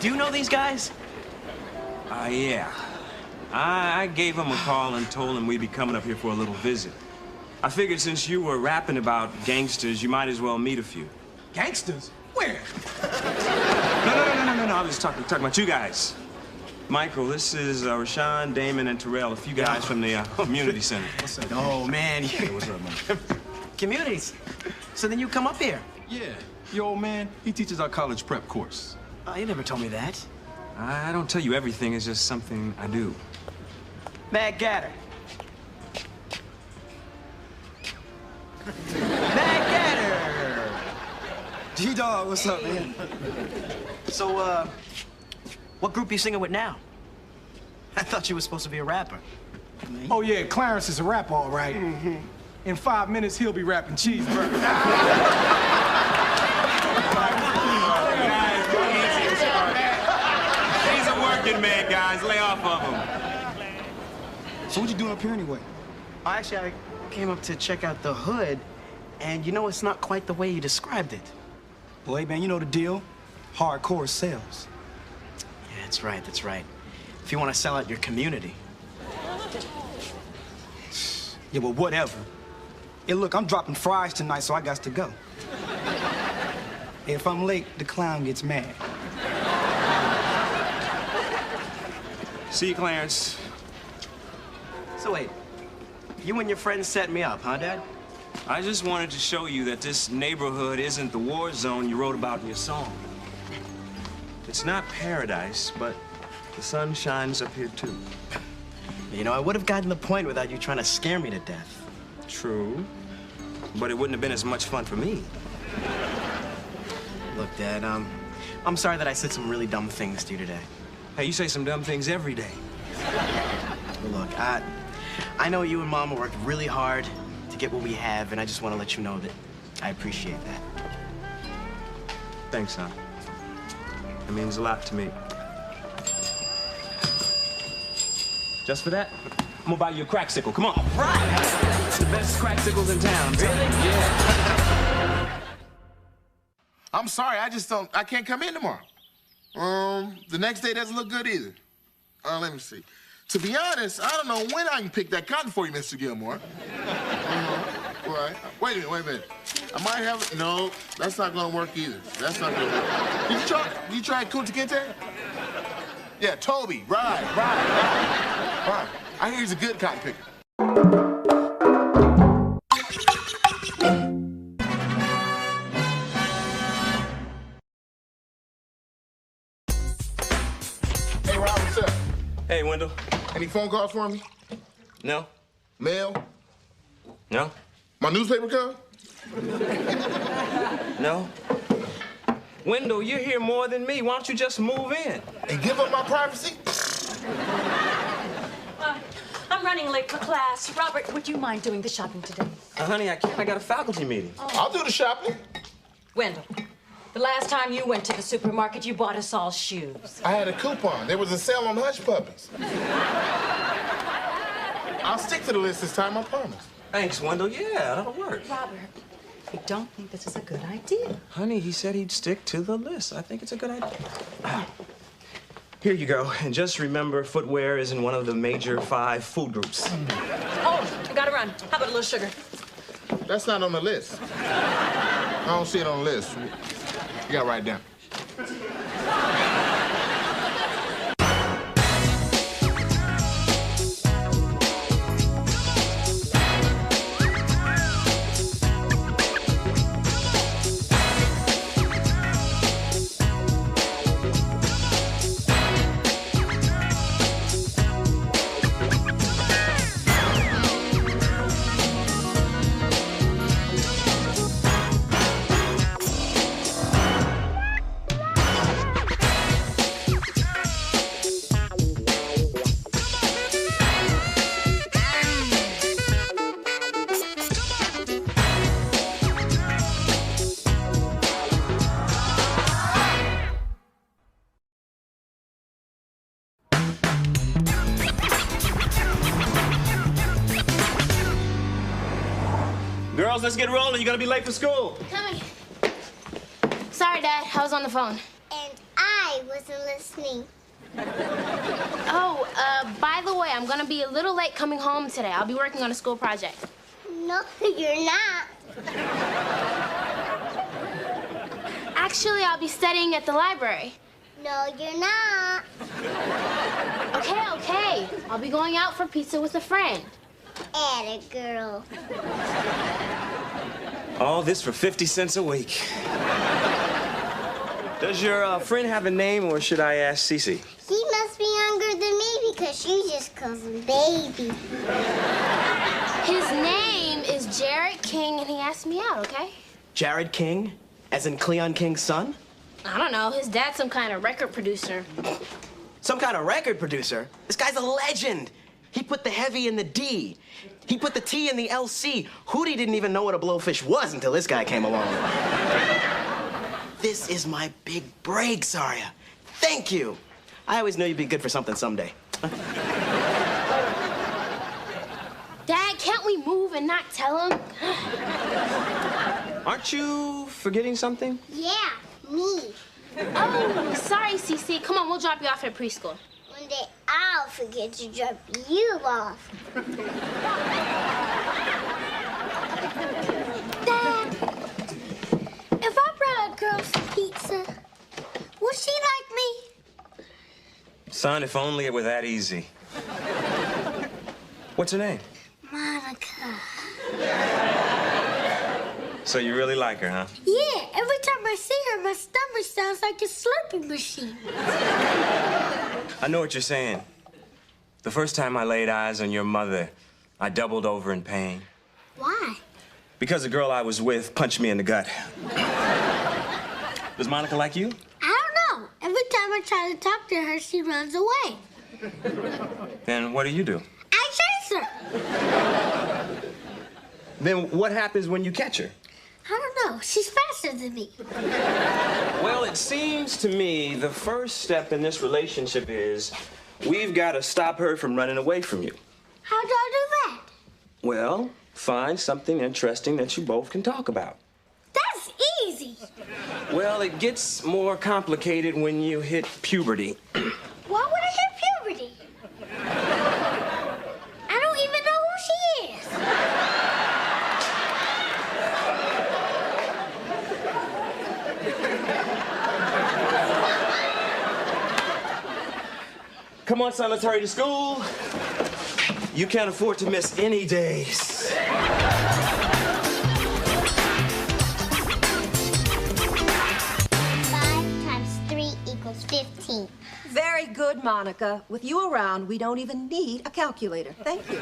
S11: Do you know these guys?
S1: Yeah. I gave him a call and told him we'd be coming up here for a little visit. I figured since you were rapping about gangsters, you might as well meet a few.
S10: Gangsters? Where?
S1: No. I was talking about you guys. Michael, this is Rashawn, Damon, and Terrell, a few guys from the community center.
S10: What's up?
S11: Oh, man.
S10: Hey, what's up, man?
S11: Communities. So then you come up here.
S10: Yeah. Your old man, he teaches our college prep course.
S11: You never told me that.
S1: I don't tell you everything, it's just something I do.
S11: Mad Gatter. Mad Gatter!
S10: G-Dog, what's up, man?
S11: So, what group you singing with now? I thought you were supposed to be a rapper.
S10: Oh, yeah, Clarence is a rapper, all right. Mm-hmm. In 5 minutes, he'll be rapping cheeseburger.
S1: He's a working man, guys. Lay off of him.
S10: So what you doing up here anyway?
S11: Actually, I came up to check out the hood, and you know, it's not quite the way you described it.
S10: Boy, man, you know the deal. Hardcore sales.
S11: Yeah, that's right. If you want to sell out your community.
S10: Yeah, well, whatever. Hey, look, I'm dropping fries tonight, so I got to go. Hey, if I'm late, the clown gets mad.
S1: See you, Clarence.
S11: So wait, you and your friends set me up, huh, Dad?
S1: I just wanted to show you that this neighborhood isn't the war zone you wrote about in your song. It's not paradise, but the sun shines up here, too.
S11: You know, I would have gotten the point without you trying to scare me to death.
S1: True, but it wouldn't have been as much fun for me.
S11: Look, Dad, I'm sorry that I said some really dumb things to you today.
S1: Hey, you say some dumb things every day.
S11: But look, I know you and Mama worked really hard to get what we have, and I just want to let you know that I appreciate that.
S1: Thanks, son. It means a lot to me. Just for that, I'm gonna buy you a crack-sickle. Come on.
S11: Right.
S1: It's the best crack-sickles in town. Really? Yeah.
S14: I'm sorry, I can't come in tomorrow. The next day doesn't look good either. Let me see. To be honest, I don't know when I can pick that cotton for you, Mr. Gilmore. Right. Wait a minute. I might have it. No, that's not gonna work either. That's not gonna work. Did you try Kunta Kinte? Yeah, Toby. Right. I hear he's a good cotton picker. Hey, Rob, what's up?
S1: Hey, Wendell.
S14: Any phone calls for me?
S1: No?
S14: Mail?
S1: No?
S14: My newspaper come?
S1: No? Wendell, you're here more than me. Why don't you just move in?
S14: And give up my privacy?
S12: I'm running late for class. Robert, would you mind doing the shopping today?
S1: Honey, I can't. I got a faculty meeting.
S12: Oh.
S14: I'll do the shopping.
S12: Wendell, the last time you went to the supermarket, you bought us all shoes.
S14: I had a coupon. There was a sale on Hush Puppies. I'll stick to the list this time, I promise.
S1: Thanks, Wendell. Yeah, that'll work.
S12: Robert, I don't think this is a good idea.
S1: Honey, he said he'd stick to the list. I think it's a good idea. Here you go. And just remember, footwear isn't one of the major 5 food groups.
S12: Oh, I gotta run. How about a little sugar?
S14: That's not on the list. I don't see it on the list. You gotta write it down.
S1: Girls, let's get rolling. You're gonna be late for school.
S4: Coming. Sorry, Dad. I was on the phone.
S2: And I wasn't listening.
S4: Oh, by the way, I'm gonna be a little late coming home today. I'll be working on a school project.
S2: No, you're not.
S4: Actually, I'll be studying at the library.
S2: No, you're not.
S4: Okay. I'll be going out for pizza with a friend.
S2: Atta girl.
S1: All this for 50 cents a week. Does your friend have a name, or should I ask Cece?
S2: He must be younger than me because she just calls him baby.
S4: His name is Jared King, and he asked me out, okay?
S11: Jared King? As in Cleon King's son?
S4: I don't know. His dad's some kind of record producer.
S11: Some kind of record producer? This guy's a legend. He put the heavy in the D. He put the T in the LC. Hootie didn't even know what a blowfish was until this guy came along. This is my big break, Zarya. Thank you. I always knew you'd be good for something someday.
S4: Dad, can't we move and not tell him?
S1: Aren't you forgetting something?
S2: Yeah, me.
S4: Oh, sorry, Cece. Come on, we'll drop you off at preschool.
S2: One day I'll forget to drop you off. Dad, if I brought a girl some pizza, would she like me?
S1: Son, if only it were that easy. What's her name?
S2: Monica.
S1: So you really like her, huh?
S2: Yeah, every time I see her, my stomach sounds like a slurping machine.
S1: I know what you're saying. The first time I laid eyes on your mother, I doubled over in pain.
S2: Why?
S1: Because the girl I was with punched me in the gut. Does Monica like you?
S2: I don't know. Every time I try to talk to her, she runs away.
S1: Then what do you do?
S2: I chase her.
S1: Then what happens when you catch her?
S2: I don't know. She's faster than me.
S1: Well, it seems to me the first step in this relationship is we've got to stop her from running away from you.
S2: How do I do that?
S1: Well, find something interesting that you both can talk about.
S2: That's easy.
S1: Well, it gets more complicated when you hit puberty.
S2: Why would I hit puberty? I don't even know who she is.
S1: Come on, son, let's hurry to school. You can't afford to miss any days.
S2: 15.
S15: Very good, Monica. With you around, we don't even need a calculator. Thank you.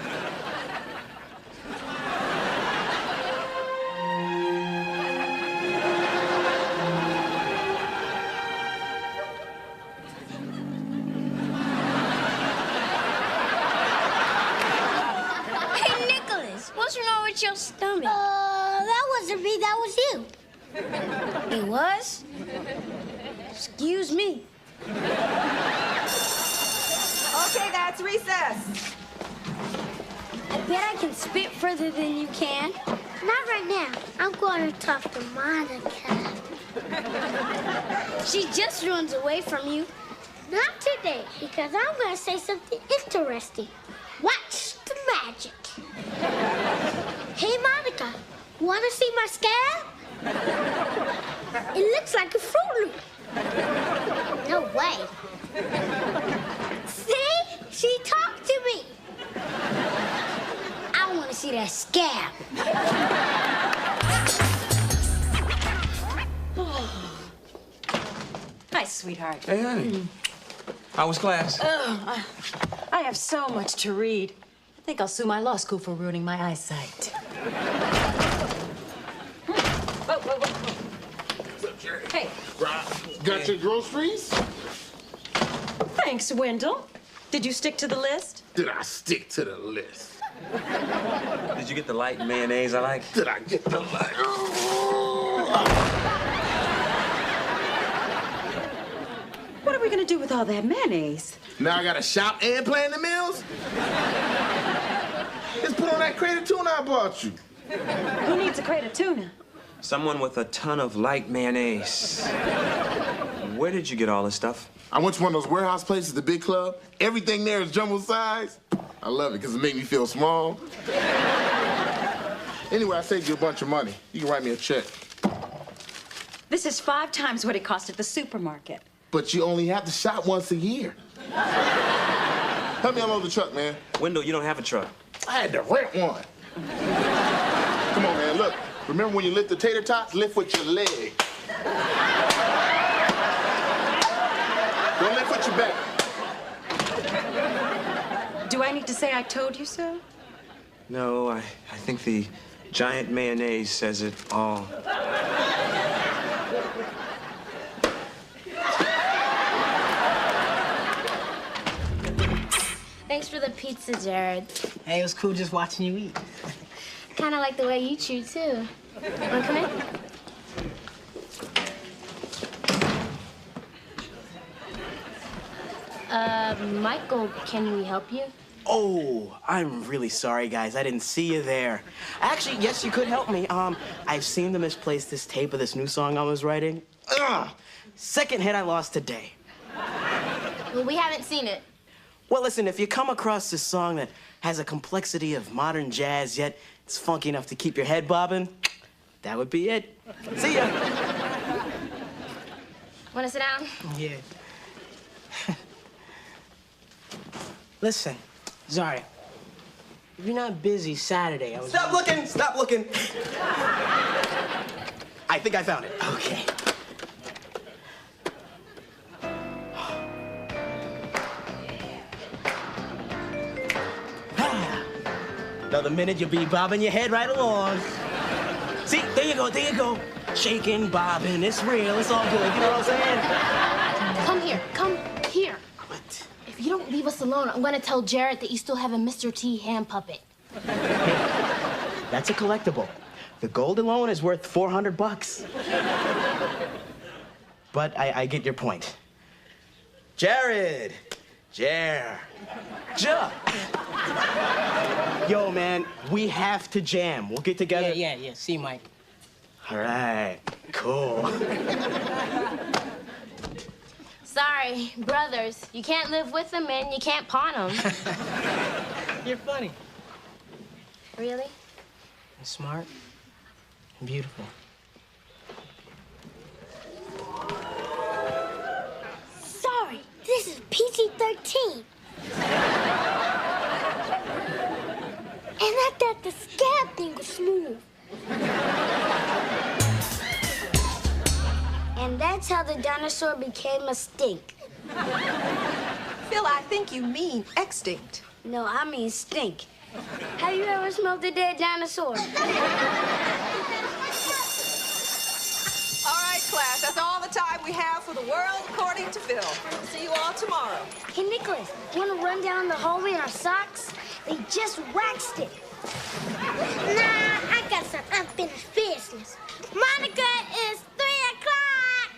S2: hurt your stomach? That wasn't me, that was you. It was? Excuse me.
S15: Okay, that's recess.
S2: I bet I can spit further than you can. Not right now. I'm going to talk to Monica. She just runs away from you. Not today, because I'm going to say something interesting. Watch the magic. Hey, Monica, want to see my scab? It looks like a Fruit Loop. No way. See? She talked to me. I want to see that scab.
S12: Hi, sweetheart.
S1: Hey, honey. How was class?
S12: I have so much to read. I think I'll sue my law school for ruining my eyesight. Whoa, whoa, whoa.
S14: What's up, Jerry?
S12: Hey.
S14: Got your groceries?
S12: Thanks, Wendell. Did you stick to the list?
S14: Did I stick to the list?
S1: Did you get the light mayonnaise I like?
S14: Did I get the light?
S12: What are we gonna do with all that mayonnaise?
S14: Now I gotta shop and plan the meals? Just put on that crate of tuna I bought you.
S12: Who needs a crate of tuna?
S1: Someone with a ton of light mayonnaise. Where did you get all this stuff?
S14: I went to one of those warehouse places, the big club. Everything there is jumbo size. I love it because it makes me feel small. Anyway, I saved you a bunch of money. You can write me a check.
S12: This is 5 times what it cost at the supermarket.
S14: But you only have to shop once a year. Help me unload the truck, man.
S1: Wendell, you don't have a truck.
S14: I had to rent one. Come on, man, look. Remember when you lift the tater tots? Lift with your leg. Don't lift with your back.
S12: Do I need to say I told you so?
S1: No, I think the giant mayonnaise says it all.
S4: Thanks for the pizza, Jared.
S13: Hey, it was cool just watching you eat.
S4: Kind of like the way you chew, too. Wanna come in? Michael, can we help you?
S11: Oh, I'm really sorry, guys. I didn't see you there. Actually, yes, you could help me. I've seen to misplace this tape of this new song I was writing. Ugh! Second hit I lost today.
S4: Well, we haven't seen it.
S11: Well, listen, if you come across this song that has a complexity of modern jazz, yet it's funky enough to keep your head bobbing, that would be it. See ya.
S4: Wanna sit down?
S13: Yeah. Listen, Zari, if you're not busy Saturday, I was...
S11: Stop looking! Stop looking! I think I found it. Okay. Now, the minute you'll be bobbing your head right along. See, there you go, there you go. Shaking, bobbing, it's real, it's all good, you know what I'm saying?
S4: Come here, come here.
S11: What?
S4: If you don't leave us alone, I'm gonna tell Jared that you still have a Mr. T hand puppet.
S11: That's a collectible. The gold alone is worth $400. But I get your point. Jared! Yo, man, we have to jam. We'll get together.
S13: Yeah. See, Mike.
S11: All right, cool.
S4: Sorry, brothers. You can't live with them and you can't pawn them.
S13: You're funny.
S4: Really?
S13: And smart. And beautiful.
S2: Sorry, this is PG-13. And I thought the scab thing was smooth. And that's how the dinosaur became a stink.
S15: Phil, I think you mean extinct.
S2: No, I mean stink. Have you ever smelled a dead dinosaur?
S15: All right, class, that's all the time we have for the world according to Phil. See you all tomorrow.
S2: Hey, Nicholas, want to run down the hallway in our socks? They just waxed it. Nah, I got some unfinished business. Monica, it's 3 o'clock.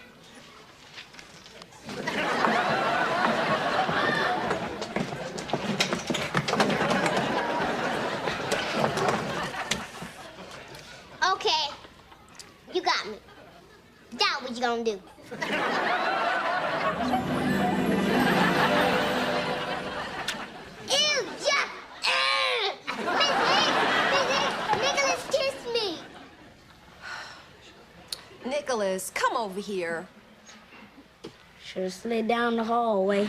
S2: Okay, you got me. Now what you gonna do? Ew, yuck! Nicholas, kiss me.
S15: Nicholas, come over here.
S2: Should have slid down the hallway.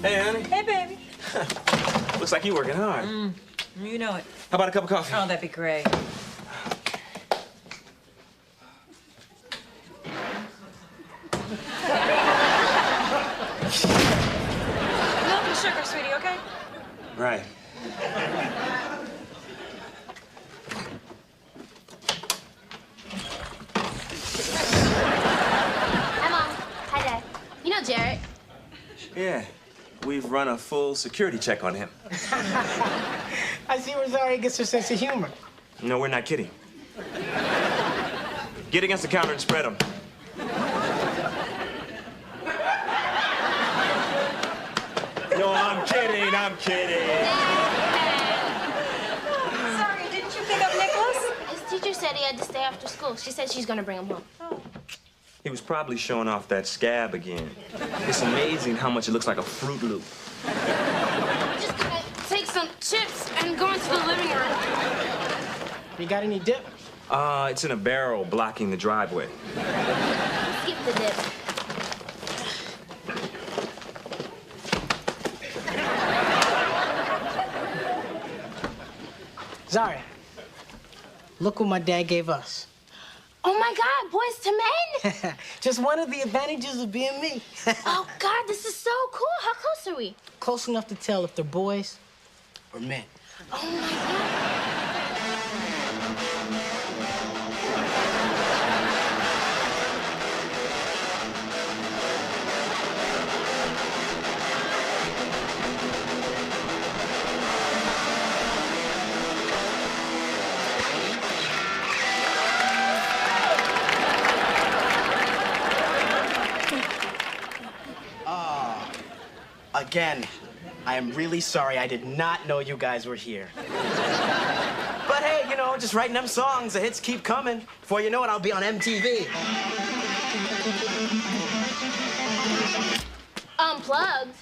S1: Hey, honey.
S12: Hey, baby.
S1: Looks like you're working hard.
S12: You know it.
S1: How about a cup of coffee?
S12: Oh, that'd be great. Milk and sugar, sweetie, okay?
S1: Right.
S4: Hi, Mom. Hi, Dad. You know Jared?
S1: Yeah. We've run a full security check on him.
S13: I see where Zari gets her sense of humor.
S1: No, we're not kidding. Get against the counter and spread them. No, I'm kidding. I'm kidding.
S12: Sorry, didn't you pick up Nicholas?
S4: His teacher said he had to stay after school. She said she's gonna bring him home.
S1: He was probably showing off that scab again. It's amazing how much it looks like a Fruit Loop.
S4: Just gonna take some chips and go into the living room.
S13: You got any dip?
S1: It's in a barrel blocking the driveway.
S4: Skip the dip.
S13: Zari, look what my dad gave us.
S4: Oh my God, boys to men?
S13: Just one of the advantages of being me.
S4: Oh God, this is so cool. How close are we?
S13: Close enough to tell if they're boys or men.
S4: Oh my God.
S11: Again, I am really sorry. I did not know you guys were here. But hey, you know, just writing them songs, the hits keep coming. Before you know it, I'll be on MTV.
S4: Unplugged.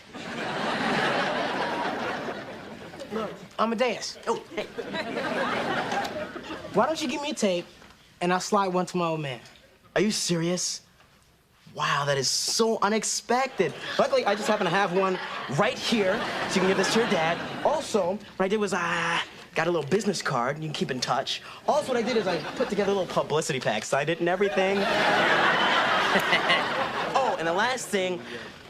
S13: Look, Amadeus.
S11: Oh, hey.
S13: Why don't you give me a tape and I'll slide one to my old man?
S11: Are you serious? Wow, that is so unexpected. Luckily, I just happen to have one right here, so you can give this to your dad. Also, what I did was I got a little business card, you can keep in touch. Also, what I did is I put together a little publicity pack, signed it and everything. Oh, and the last thing,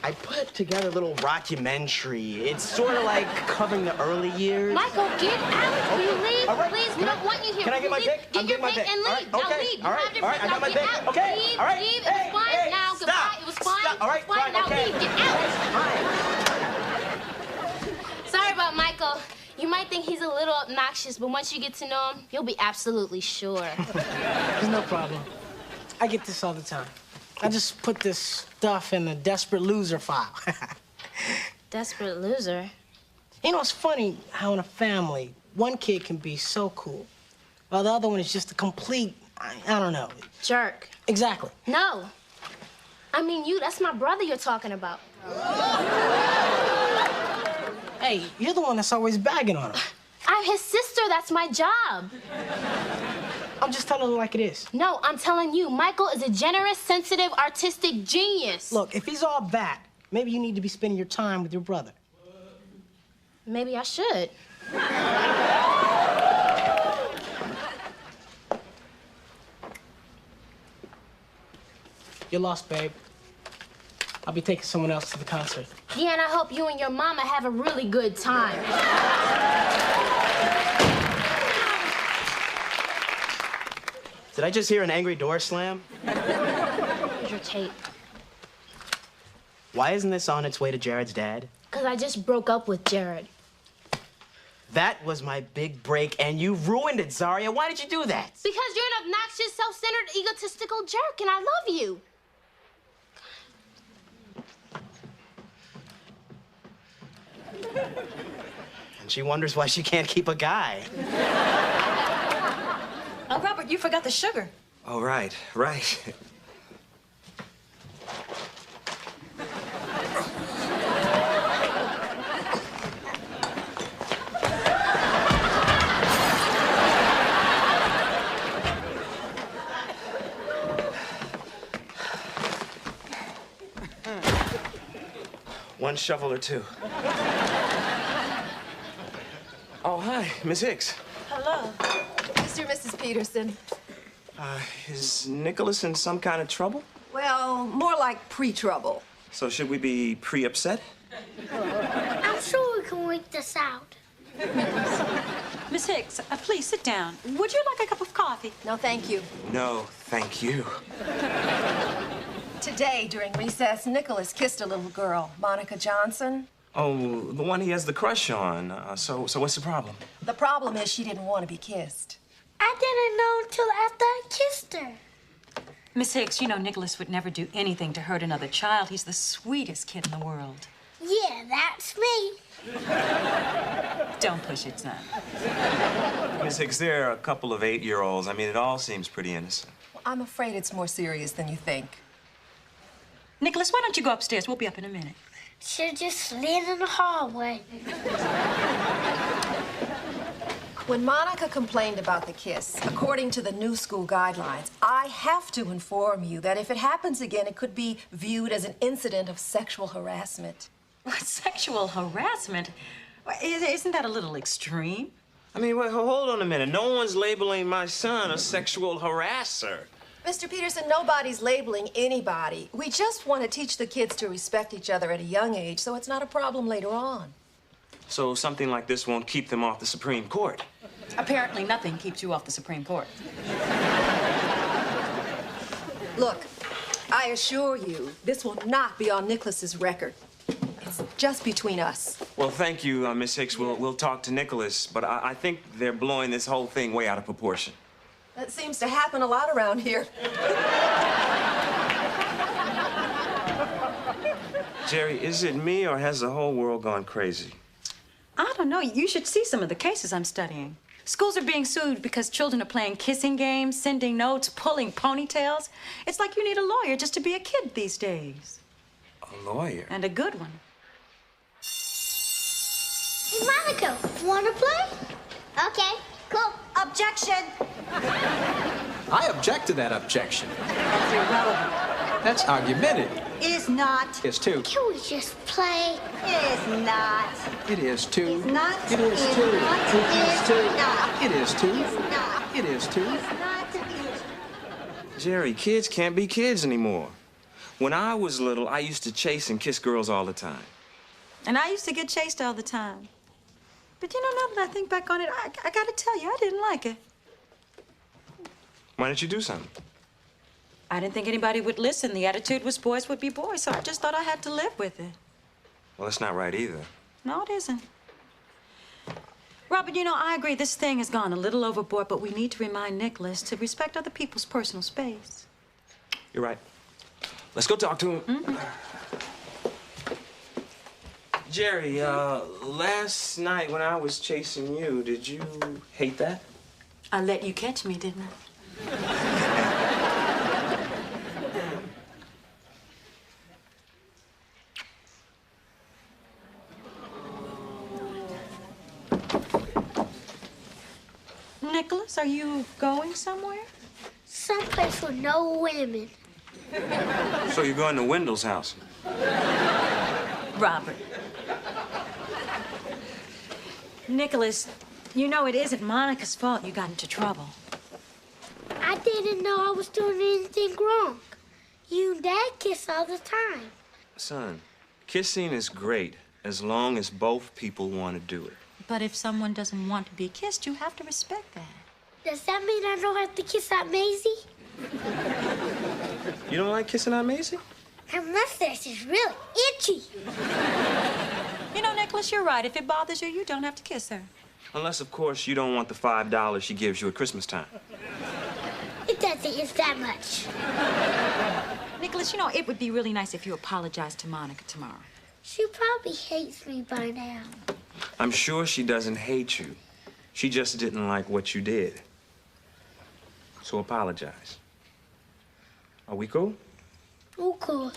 S11: I put together a little rockumentary. It's sort of like covering the early years.
S4: Michael, get out. Will you leave?
S11: All right.
S4: Please, we don't want you here.
S11: Can I get my
S4: Leave.
S11: pick?
S4: Get your pick and leave.
S11: All right,
S4: Now
S11: okay.
S4: leave.
S11: All right,
S4: You have your
S11: all right, I got my
S4: Get
S11: pick.
S4: out.
S11: Okay,
S4: Leave,
S11: all right.
S4: leave. It was fine.
S11: Hey,
S4: Now, goodbye.
S11: stop.
S4: It was fine.
S11: Stop. All right,
S4: It was fine.
S11: fine,
S4: Now
S11: okay.
S4: leave. Get out. Sorry about Michael. You might think he's a little obnoxious, but once you get to know him, you'll be absolutely sure.
S13: There's no problem. I get this all the time. I just put this stuff in the desperate loser file.
S4: Desperate loser?
S13: You know, it's funny how in a family, one kid can be so cool, while the other one is just a complete, I don't know.
S4: Jerk.
S13: Exactly.
S4: No. I mean you. That's my brother you're talking about.
S13: Hey, you're the one that's always bagging on him.
S4: I'm his sister. That's my job.
S13: I'm just telling it like it is.
S4: No, I'm telling you, Michael is a generous, sensitive, artistic genius.
S13: Look, if he's all that, maybe you need to be spending your time with your brother.
S4: Maybe I should.
S13: You're lost, babe. I'll be taking someone else to the concert.
S4: Yeah, and I hope you and your mama have a really good time.
S11: Did I just hear an angry door slam?
S4: Here's your tape.
S11: Why isn't this on its way to Jared's dad?
S4: Because I just broke up with Jared.
S11: That was my big break, and you ruined it, Zaria. Why did you do that?
S4: Because you're an obnoxious, self-centered, egotistical jerk, and I love you.
S11: And she wonders why she can't keep a guy.
S12: Oh, Robert, you forgot the sugar.
S1: Oh, right. One shovel or two. Oh, hi, Miss Hicks.
S15: Hello. Mr. and Mrs. Peterson.
S1: Is Nicholas in some kind of trouble?
S15: Well, more like pre-trouble.
S1: So should we be pre-upset?
S2: I'm sure we can work this out.
S12: Miss Hicks, please sit down. Would you like a cup of coffee?
S15: No, thank you.
S1: No, thank you.
S15: Today, during recess, Nicholas kissed a little girl, Monica Johnson.
S1: Oh, the one he has the crush on. So what's the problem?
S15: The problem is she didn't want to be kissed.
S2: I didn't know until after I kissed her.
S12: Miss Hicks, you know Nicholas would never do anything to hurt another child. He's the sweetest kid in the world.
S2: Yeah, that's me.
S12: Don't push it, son.
S1: Miss Hicks, there are a couple of 8-year-olds. I mean, it all seems pretty innocent.
S15: Well, I'm afraid it's more serious than you think.
S12: Nicholas, why don't you go upstairs? We'll be up in a minute.
S2: Should've just slid in the hallway.
S15: When Monica complained about the kiss, according to the new school guidelines, I have to inform you that if it happens again, it could be viewed as an incident of sexual harassment.
S12: What, sexual harassment? Isn't that a little extreme?
S1: I mean, wait, hold on a minute. No one's labeling my son a sexual harasser.
S15: Mr. Peterson, nobody's labeling anybody. We just want to teach the kids to respect each other at a young age so it's not a problem later on.
S1: So something like this won't keep them off the Supreme Court.
S12: Apparently nothing keeps you off the Supreme Court.
S15: Look, I assure you, this will not be on Nicholas's record. It's just between us.
S1: Well, thank you, Miss Hicks. We'll talk to Nicholas, but I think they're blowing this whole thing way out of proportion.
S15: That seems to happen a lot around here.
S1: Jerry, is it me or has the whole world gone crazy?
S12: I don't know. You should see some of the cases I'm studying. Schools are being sued because children are playing kissing games, sending notes, pulling ponytails. It's like you need a lawyer just to be a kid these days.
S1: A lawyer?
S12: And a good one.
S2: Hey, Monica, wanna play? Okay, cool.
S16: Objection!
S17: I object to that objection.
S12: That's irrelevant.
S17: That's argumentative.
S16: It is not.
S17: It's too.
S2: Can we just play?
S16: It is not.
S17: It is too.
S16: It's not.
S17: It is
S16: It's
S17: too.
S16: not.
S17: It is too.
S16: Not.
S17: It is too.
S16: It's not.
S17: It is too.
S16: It's not.
S1: Jerry, kids can't be kids anymore. When I was little, I used to chase and kiss girls all the time.
S12: And I used to get chased all the time. But you know, now that I think back on it, I gotta tell you, I didn't like it.
S1: Why didn't you do something?
S12: I didn't think anybody would listen. The attitude was boys would be boys, so I just thought I had to live with it.
S1: Well, that's not right either.
S12: No, it isn't. Robert, you know, I agree this thing has gone a little overboard, but we need to remind Nicholas to respect other people's personal space.
S1: You're right. Let's go talk to him.
S12: Mm-hmm.
S1: Jerry, last night when I was chasing you, did you hate that?
S12: I let you catch me, didn't I? Nicholas, are you going somewhere?
S2: Someplace with no women.
S1: So you're going to Wendell's house?
S12: Robert. Nicholas, you know it isn't Monica's fault you got into trouble.
S2: I didn't know I was doing anything wrong. You and Dad kiss all the time.
S1: Son, kissing is great as long as both people want to do it.
S12: But if someone doesn't want to be kissed, you have to respect that.
S2: Does that mean I don't have to kiss Aunt Maisie?
S1: You don't like kissing Aunt Maisie?
S2: Her mustache is really itchy.
S12: You know, Nicholas, you're right. If it bothers you, you don't have to kiss her.
S1: Unless, of course, you don't want the $5 she gives you at Christmas time.
S2: It doesn't. It's that much.
S12: Nicholas, you know, it would be really nice if you apologized to Monica tomorrow.
S2: She probably hates me by now.
S1: I'm sure she doesn't hate you. She just didn't like what you did. So apologize. Are we cool?
S2: Oh, cool.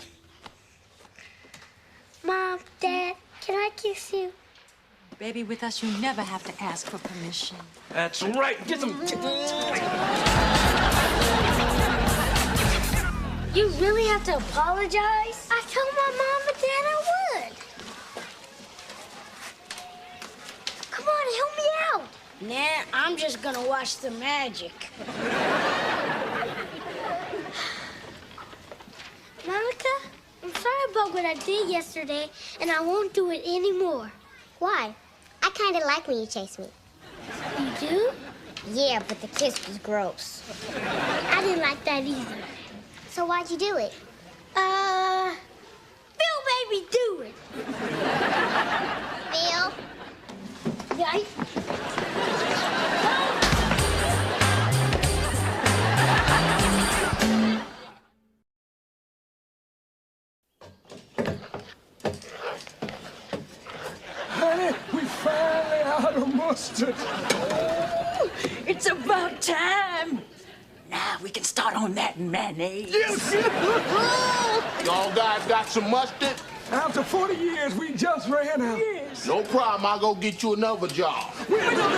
S2: Mom, Dad, can I kiss you?
S12: Baby, with us, you never have to ask for permission.
S1: That's right. Get some.
S2: You really have to apologize? I told my mom and Dad I would. Come on, help me out.
S18: Nah, I'm just gonna watch the magic.
S2: Monica, I'm sorry about what I did yesterday, and I won't do it anymore.
S19: Why? I kind of like when you chase me.
S2: You do?
S19: Yeah, but the kiss was gross.
S2: I didn't like that either.
S19: So why'd you do it?
S2: Bill made me do it.
S19: Bill?
S2: Yeah.
S20: Honey, we finally out of mustard.
S3: Ooh, it's about time. Now we can start on that mayonnaise.
S20: Yes.
S14: Y'all guys got some mustard?
S20: After 40 years, we just ran out.
S14: No problem. I'll go get you another job.
S3: Wait, no.